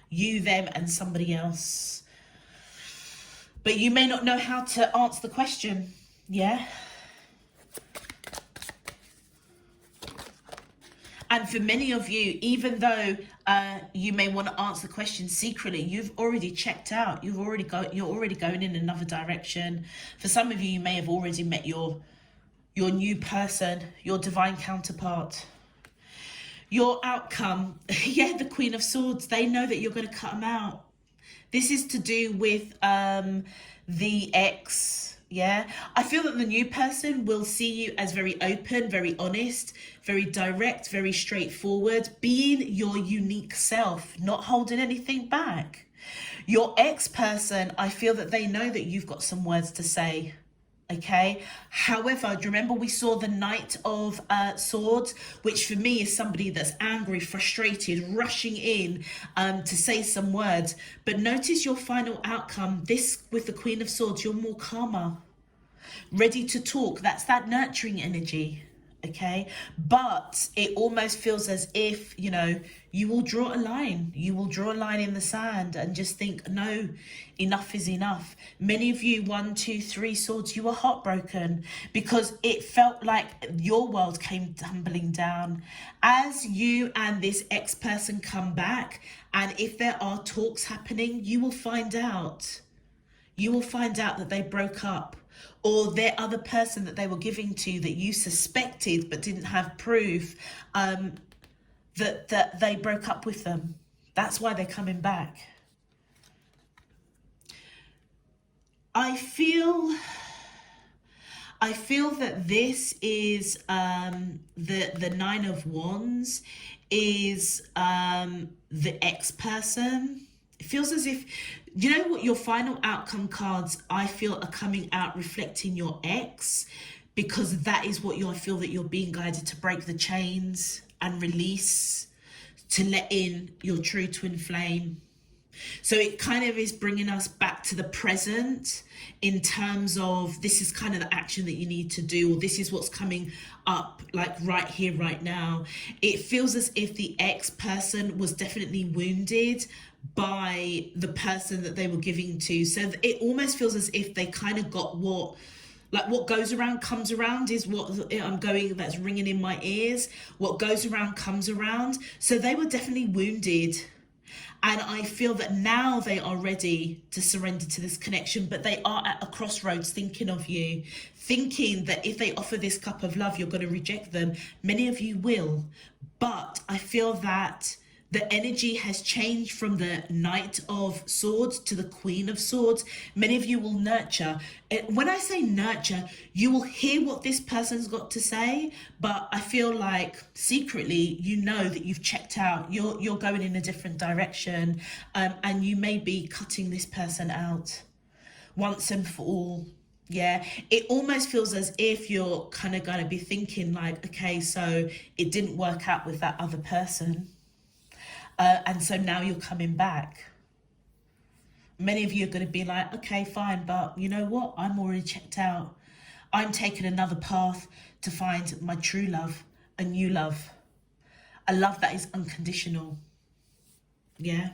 You, them, and somebody else. But you may not know how to answer the question. Yeah? And for many of you, even though you may want to answer the question secretly, you've already checked out. You're already going in another direction. For some of you, you may have already met your new person, your divine counterpart. Your outcome, yeah, the Queen of Swords, they know that you're going to cut them out. This is to do with the ex, yeah. I feel that the new person will see you as very open, very honest, very direct, very straightforward, being your unique self, not holding anything back. Your ex person, I feel that they know that you've got some words to say. Okay, however, do you remember we saw the Knight of Swords, which for me is somebody that's angry, frustrated, rushing in to say some words. But notice your final outcome. This with the Queen of Swords, you're more calmer, ready to talk. That's that nurturing energy. Okay, but it almost feels as if, you know, you will draw a line. You will draw a line in the sand and just think, no, enough is enough. Many of you, 1, 2, 3 swords, you were heartbroken because it felt like your world came tumbling down. As you and this ex-person come back, and if there are talks happening, you will find out. You will find out that they broke up, or their other person that they were giving to that you suspected but didn't have proof, that they broke up with them. That's why they're coming back. I feel that this is the Nine of Wands is the ex-person. It feels as if, you know what, your final outcome cards, I feel, are coming out reflecting your ex, because that is what I feel that you're being guided to break the chains and release, to let in your true twin flame. So it kind of is bringing us back to the present in terms of this is kind of the action that you need to do, or this is what's coming up like right here, right now. It feels as if the ex-person was definitely wounded by the person that they were giving to. So it almost feels as if they kind of got what goes around comes around is what that's ringing in my ears. What goes around comes around. So they were definitely wounded. And I feel that now they are ready to surrender to this connection, but they are at a crossroads thinking of you, thinking that if they offer this cup of love, you're going to reject them. Many of you will, but I feel that the energy has changed from the Knight of Swords to the Queen of Swords. Many of you will nurture. When I say nurture, you will hear what this person's got to say, but I feel like secretly, you know that you've checked out. You're going in a different direction, and you may be cutting this person out once and for all. Yeah, it almost feels as if you're kind of going to be thinking like, okay, so it didn't work out with that other person. And so now you're coming back. Many of you are going to be like, okay, fine, but you know what? I'm already checked out. I'm taking another path to find my true love, a new love, a love that is unconditional. Yeah.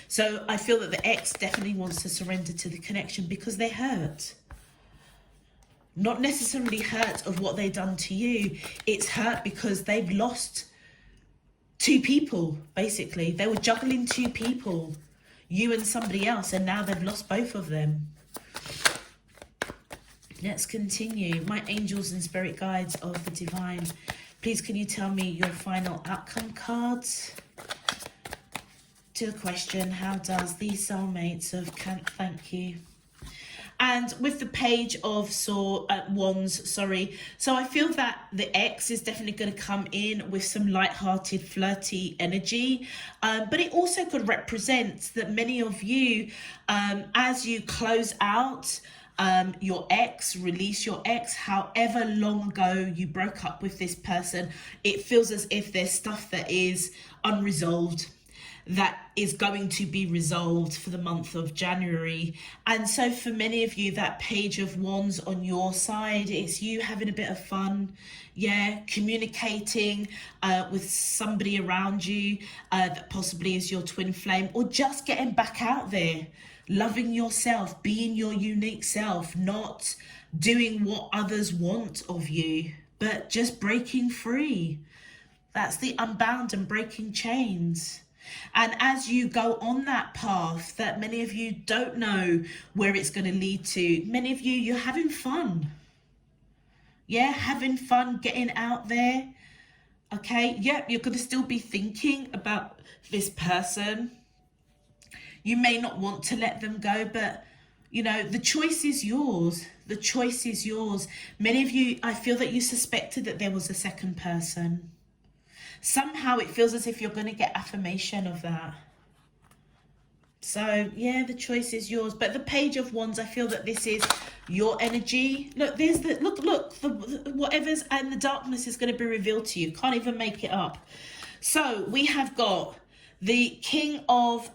So I feel that the ex definitely wants to surrender to the connection because they're hurt. Not necessarily hurt of what they've done to you. It's hurt because they've lost 2 people, basically. They were juggling 2 people, you and somebody else, and now they've lost both of them. Let's continue. My angels and spirit guides of the divine, please can you tell me your final outcome cards to the question, how does the soulmates of thank you? And with the Page of Wands, sorry. So I feel that the ex is definitely going to come in with some light-hearted, flirty energy. But it also could represent that many of you, as you close out your ex, release your ex, however long ago you broke up with this person, it feels as if there's stuff that is unresolved, that is going to be resolved for the month of January. And so for many of you, that Page of Wands on your side, it's you having a bit of fun, yeah, communicating with somebody around you that possibly is your twin flame, or just getting back out there, loving yourself, being your unique self, not doing what others want of you, but just breaking free. That's the unbound and breaking chains. And as you go on that path that many of you don't know where it's going to lead to, many of you, you're having fun. Yeah, having fun, getting out there. Okay, yep, you're going to still be thinking about this person. You may not want to let them go, but you know, the choice is yours. The choice is yours. Many of you, I feel that you suspected that there was a second person. Somehow it feels as if you're going to get affirmation of that. So yeah, the choice is yours. But the Page of Wands, I feel that this is your energy. Look, there's the the whatever's and the darkness is going to be revealed to you. Can't even make it up. So we have got the King of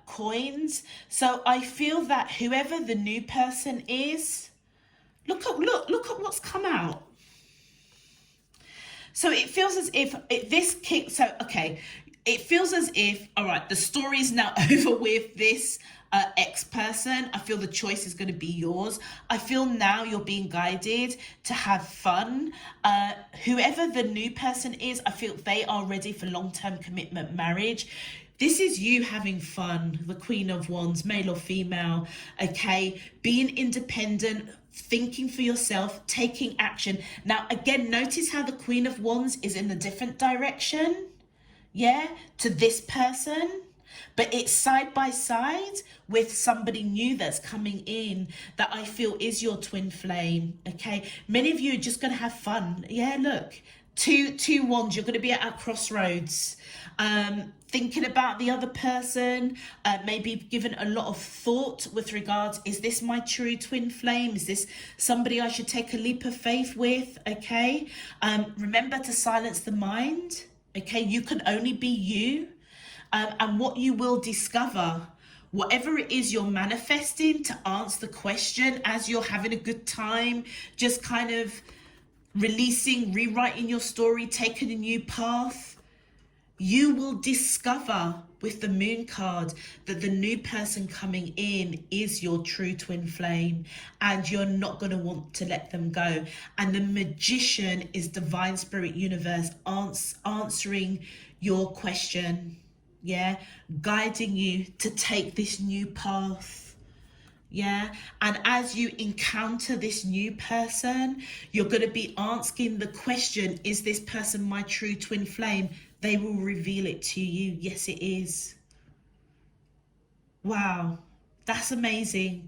Coins. So I feel that whoever the new person is, look at what's come out. So it feels as if this king, so, okay, it feels as if, all right, the story is now over with this ex-person. I feel the choice is going to be yours. I feel now you're being guided to have fun. Whoever the new person is, I feel they are ready for long-term commitment, marriage. This is you having fun, the Queen of Wands, male or female, okay? Being independent, thinking for yourself, taking action. Now, again, notice how the Queen of Wands is in a different direction, yeah, to this person. But it's side by side with somebody new that's coming in that I feel is your twin flame, okay? Many of you are just going to have fun. Yeah, look, two wands, you're going to be at a crossroads. Thinking about the other person, maybe given a lot of thought with regards, is this my true twin flame? Is this somebody I should take a leap of faith with? Okay. Remember to silence the mind. Okay. You can only be you. And what you will discover, whatever it is you're manifesting, to answer the question as you're having a good time, just kind of releasing, rewriting your story, taking a new path, you will discover with the Moon card that the new person coming in is your true twin flame, and you're not going to want to let them go. And the Magician is divine spirit universe answering your question, yeah, guiding you to take this new path. Yeah, and as you encounter this new person, you're going to be asking the question, is this person my true twin flame? They will reveal it to you. Yes, it is. Wow, that's amazing.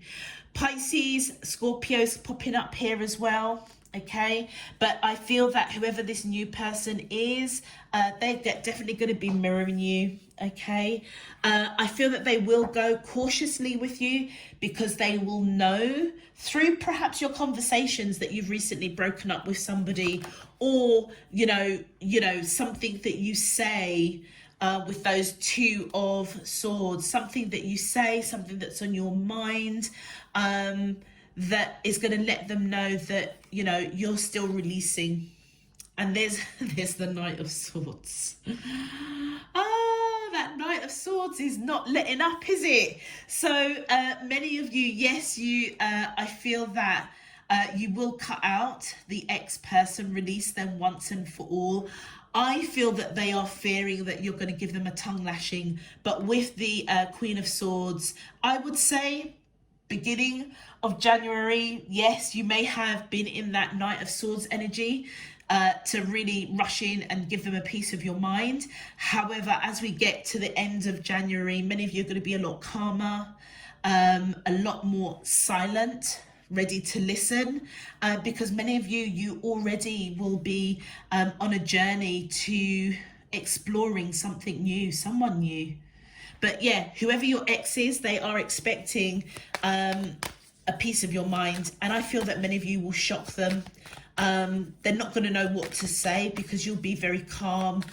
Pisces, Scorpios popping up here as well. Okay, but I feel that whoever this new person is, they're definitely going to be mirroring you. Okay, I feel that they will go cautiously with you because they will know through perhaps your conversations that you've recently broken up with somebody, or you know something that you say with those Two of Swords, something that you say, something that's on your mind, that is going to let them know that, you know, you're still releasing. And there's the Knight of Swords. That Knight of Swords is not letting up, is it? So many of you, yes, I feel that you will cut out the ex-person, release them once and for all. I feel that they are fearing that you're going to give them a tongue lashing. But with the Queen of Swords, I would say beginning of January, yes, you may have been in that Knight of Swords energy to really rush in and give them a piece of your mind. However, as we get to the end of January, many of you are going to be a lot calmer, a lot more silent, ready to listen, because many of you already will be on a journey to exploring something new, someone new. But yeah, whoever your ex is, they are expecting a piece of your mind. And I feel that many of you will shock them. They're not going to know what to say because you'll be very calm,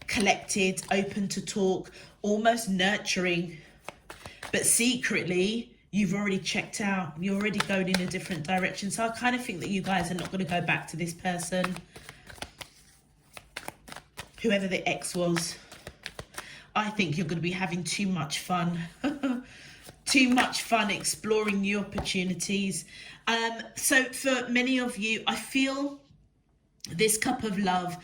collected, open to talk, almost nurturing. But secretly, you've already checked out. You're already going in a different direction. So I kind of think that you guys are not going to go back to this person, whoever the ex was. I think you're going to be having too much fun. Too much fun exploring new opportunities. So for many of you, I feel this cup of love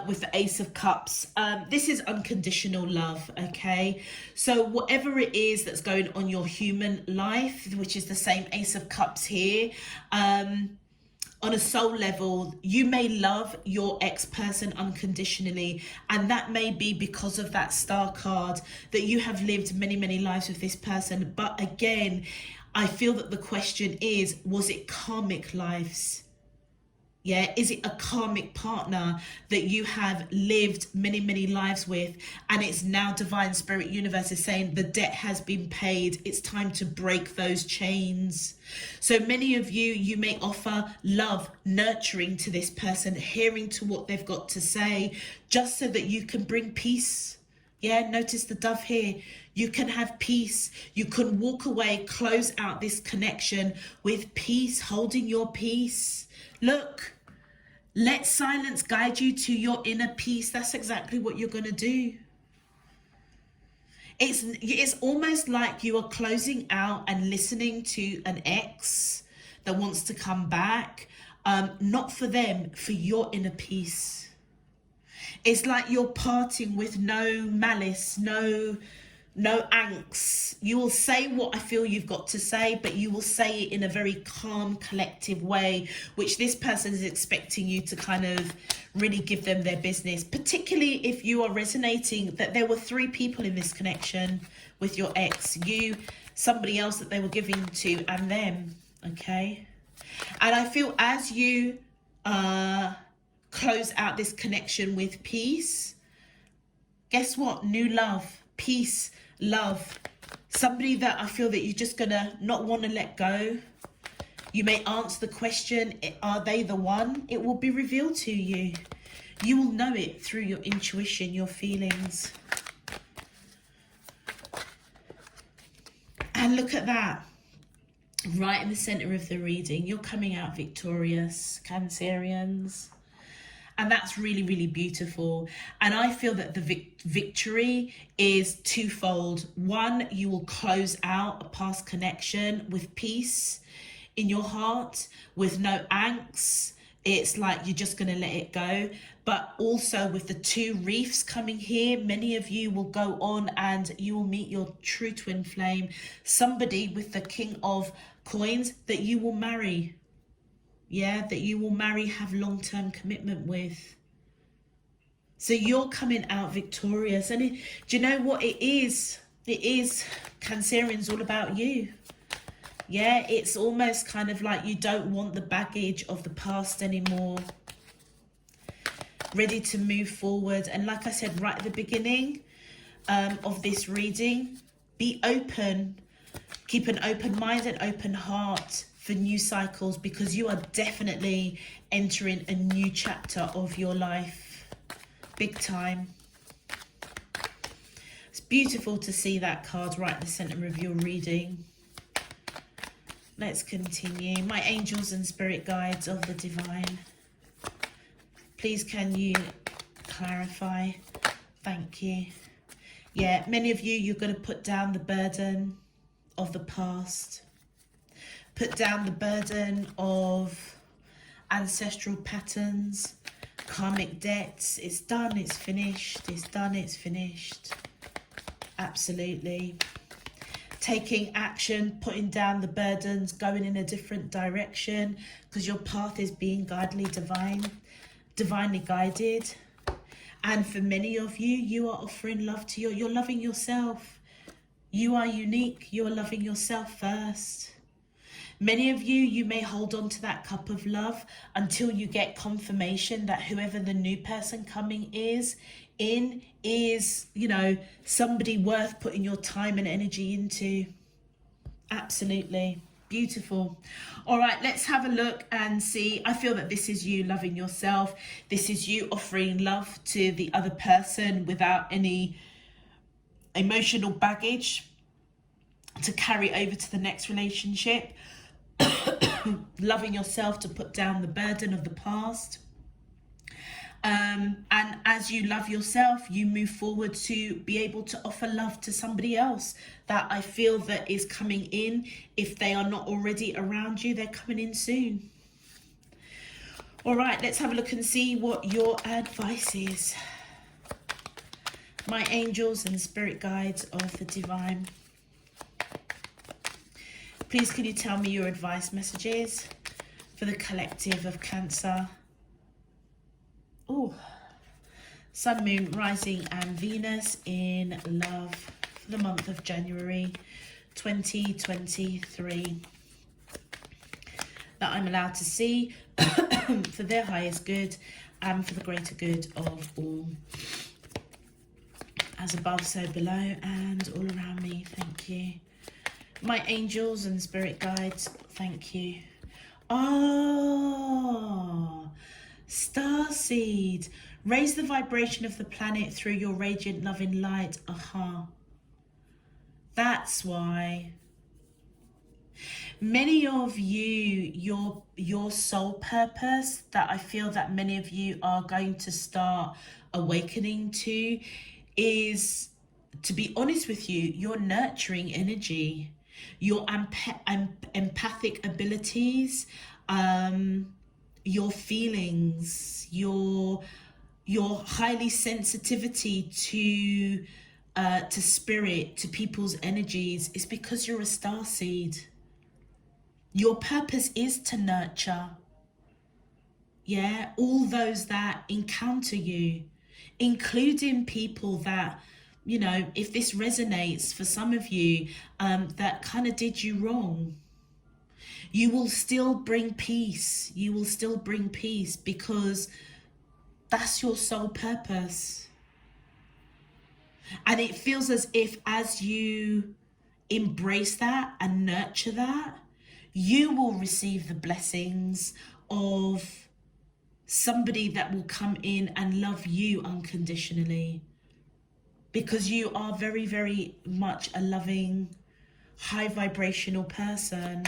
with the Ace of Cups. This is unconditional love, okay? So whatever it is that's going on your human life, which is the same Ace of Cups here, on a soul level, you may love your ex-person unconditionally, and that may be because of that star card, that you have lived many, many lives with this person. But again, I feel that the question is, was it karmic lives? Yeah, is it a karmic partner that you have lived many, many lives with, and it's now divine spirit universe is saying the debt has been paid, it's time to break those chains. So many of you, you may offer love, nurturing to this person, hearing to what they've got to say, just so that you can bring peace. Yeah, notice the dove here. You can have peace. You can walk away, close out this connection with peace, holding your peace. Look, let silence guide you to your inner peace. That's exactly what you're going to do. It's almost like you are closing out and listening to an ex that wants to come back. Not for them, for your inner peace. It's like you're parting with no malice, no angst. You will say what I feel you've got to say, but you will say it in a very calm, collective way, which this person is expecting you to kind of really give them their business, particularly if you are resonating that there were 3 people in this connection with your ex, you, somebody else that they were giving to, and them, okay? And I feel as you close out this connection with peace, guess what? New love, peace, love, somebody that I feel that you're just gonna not want to let go. You may answer the question, are they the one? It will be revealed to you. You will know it through your intuition, your feelings. And look at that, right in the center of the reading. You're coming out victorious, Cancerians. And that's really, really beautiful. And I feel that the victory is twofold. One, you will close out a past connection with peace in your heart, with no angst. It's like you're just going to let it go. But also with the 2 reefs coming here, many of you will go on and you will meet your true twin flame. Somebody with the King of Coins that you will marry. Yeah, that you will marry, have long-term commitment with. So you're coming out victorious. And do you know what it is? It is, Cancerians, all about you. Yeah, it's almost kind of like you don't want the baggage of the past anymore. Ready to move forward. And like I said right at the beginning of this reading, be open. Keep an open mind and open heart for new cycles, because you are definitely entering a new chapter of your life. Big time. It's beautiful to see that card right in the center of your reading. Let's continue. My angels and spirit guides of the divine, please can you clarify? Thank you. Yeah, many of you, you're going to put down the burden of the past. Put down the burden of ancestral patterns, karmic debts. It's done, it's finished. It's done, it's finished. Absolutely. Taking action, putting down the burdens, going in a different direction, because your path is being divinely guided. And for many of you, you are offering love to you're loving yourself. You are unique. You are loving yourself first. Many of you, you may hold on to that cup of love until you get confirmation that whoever the new person coming is, you know, somebody worth putting your time and energy into. Absolutely. Beautiful. All right, let's have a look and see. I feel that this is you loving yourself. This is you offering love to the other person without any emotional baggage to carry over to the next relationship. Loving yourself to put down the burden of the past. And as you love yourself, you move forward to be able to offer love to somebody else that I feel that is coming in. If they are not already around you, they're coming in soon. All right, let's have a look and see what your advice is. My angels and spirit guides of the divine. Please, can you tell me your advice messages for the collective of Cancer? Oh, Sun, Moon, Rising and Venus in love for the month of January 2023. That I'm allowed to see for their highest good and for the greater good of all. As above, so below and all around me. Thank you. My angels and spirit guides, thank you. Oh, starseed. Raise the vibration of the planet through your radiant loving light. Aha. That's why. Many of you, your soul purpose that I feel that many of you are going to start awakening to is, to be honest with you, your nurturing energy, your empathic abilities, your feelings, your highly sensitivity to spirit, to people's energies, is because you're a starseed. Your purpose is to nurture, yeah, all those that encounter you, including people that, you know, if this resonates for some of you, that kind of did you wrong. You will still bring peace. You will still bring peace because that's your soul purpose. And it feels as if as you embrace that and nurture that, you will receive the blessings of somebody that will come in and love you unconditionally, because you are very, very much a loving, high vibrational person,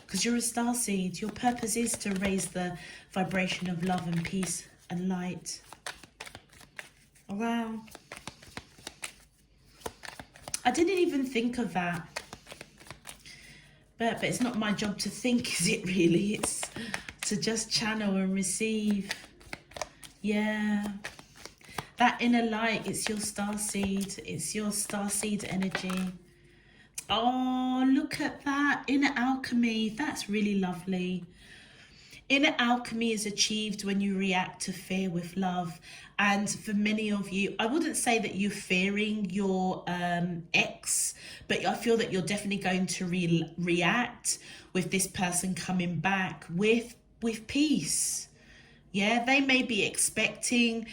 because you're a starseed. Your purpose is to raise the vibration of love and peace and light. Oh, wow. I didn't even think of that. But it's not my job to think, is it really? It's to just channel and receive. Yeah. That inner light, it's your starseed. It's your starseed energy. Oh, look at that. Inner alchemy. That's really lovely. Inner alchemy is achieved when you react to fear with love. And for many of you, I wouldn't say that you're fearing your ex, but I feel that you're definitely going to react with this person coming back with peace. Yeah, they may be expecting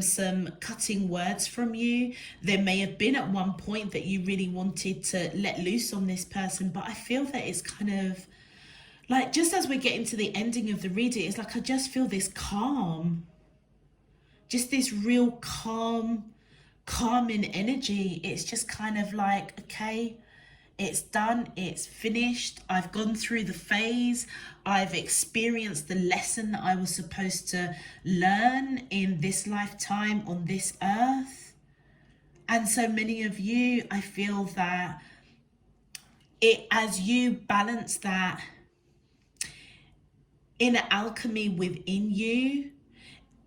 some cutting words from you. There may have been at one point that you really wanted to let loose on this person, but I feel that it's kind of like, just as we're getting to the ending of the reading, it's like I just feel this calm. Just this real calming energy. It's just kind of like, okay, it's done, it's finished. I've gone through the phase. I've experienced the lesson that I was supposed to learn in this lifetime on this earth. And so many of you, I feel that as you balance that inner alchemy within you,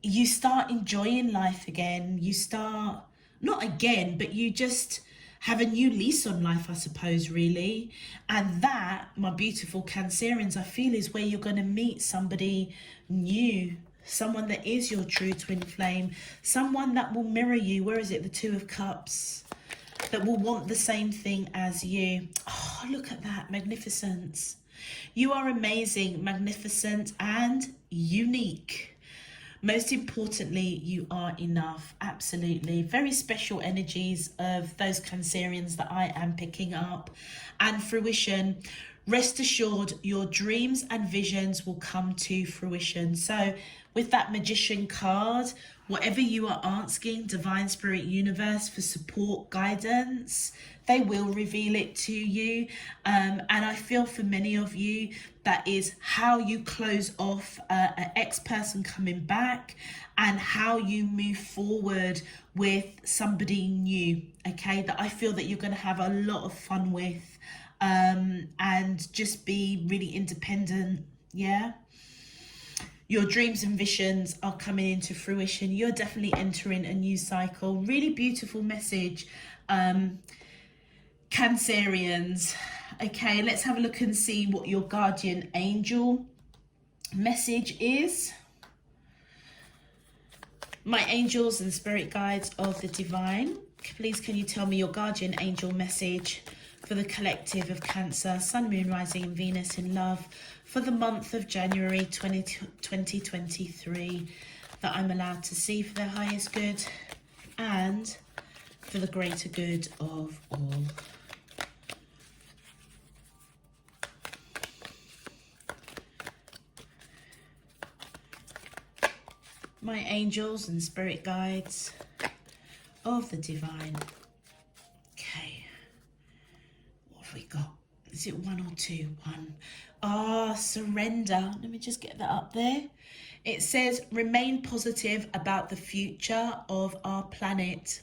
you start enjoying life again. You start, not again, but you just have a new lease on life, I suppose, really. And that, my beautiful Cancerians, I feel is where you're going to meet somebody new, someone that is your true twin flame, someone that will mirror you. Where is it? The Two of Cups. That will want the same thing as you. Oh, look at that magnificence. You are amazing, magnificent, and unique. Most importantly, you are enough. Absolutely. Very special energies of those Cancerians that I am picking up. And fruition. Rest assured, your dreams and visions will come to fruition. So with that Magician card, whatever you are asking Divine Spirit Universe for support, guidance, they will reveal it to you. And I feel for many of you, that is how you close off an ex-person coming back and how you move forward with somebody new, okay, that I feel that you're going to have a lot of fun with. And just be really independent. Yeah, Your dreams and visions are coming into fruition. You're definitely entering a new cycle. Really beautiful message, Cancerians. Okay, let's have a look and see what your guardian angel message is. My angels and spirit guides of the divine, please can you tell me your guardian angel message for the collective of Cancer, Sun, Moon, Rising and Venus in love for the month of January 2023, that I'm allowed to see for their highest good and for the greater good of all. My angels and spirit guides of the divine. Okay, what have we got? Is it one or two? One. Ah, surrender. Let me just get that up there. It says, remain positive about the future of our planet.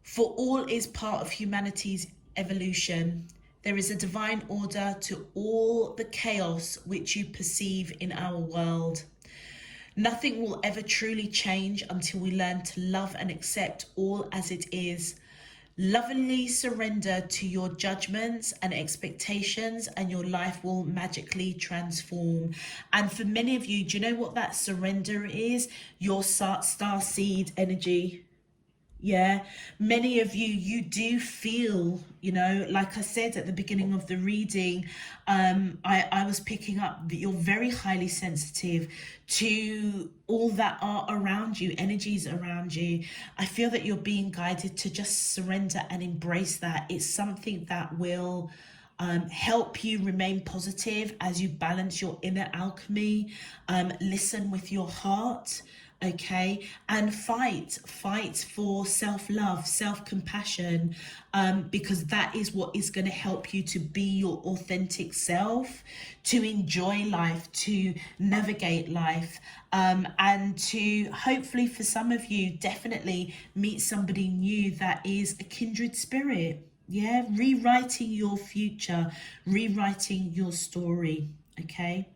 For all is part of humanity's evolution. There is a divine order to all the chaos which you perceive in our world. Nothing will ever truly change until we learn to love and accept all as it is. Lovingly surrender to your judgments and expectations, and your life will magically transform. And for many of you, do you know what that surrender is? Your star seed energy. Yeah, many of you, you do feel, you know, like I said at the beginning of the reading, I was picking up that you're very highly sensitive to all that are around you, energies around you. I feel that you're being guided to just surrender and embrace that. It's something that will help you remain positive as you balance your inner alchemy, listen with your heart. Okay, and fight for self-love, self-compassion, because that is what is going to help you to be your authentic self, to enjoy life, to navigate life, and to hopefully, for some of you, definitely meet somebody new that is a kindred spirit. Yeah, rewriting your future, rewriting your story. Okay,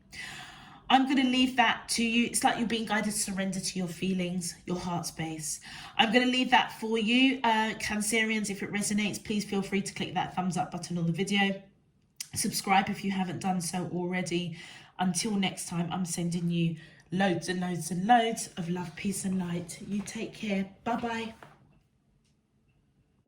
I'm going to leave that to you. It's like you're being guided to surrender to your feelings, your heart space. I'm going to leave that for you. Cancerians, if it resonates, please feel free to click that thumbs up button on the video. Subscribe if you haven't done so already. Until next time, I'm sending you loads and loads and loads of love, peace and light. You take care. Bye-bye.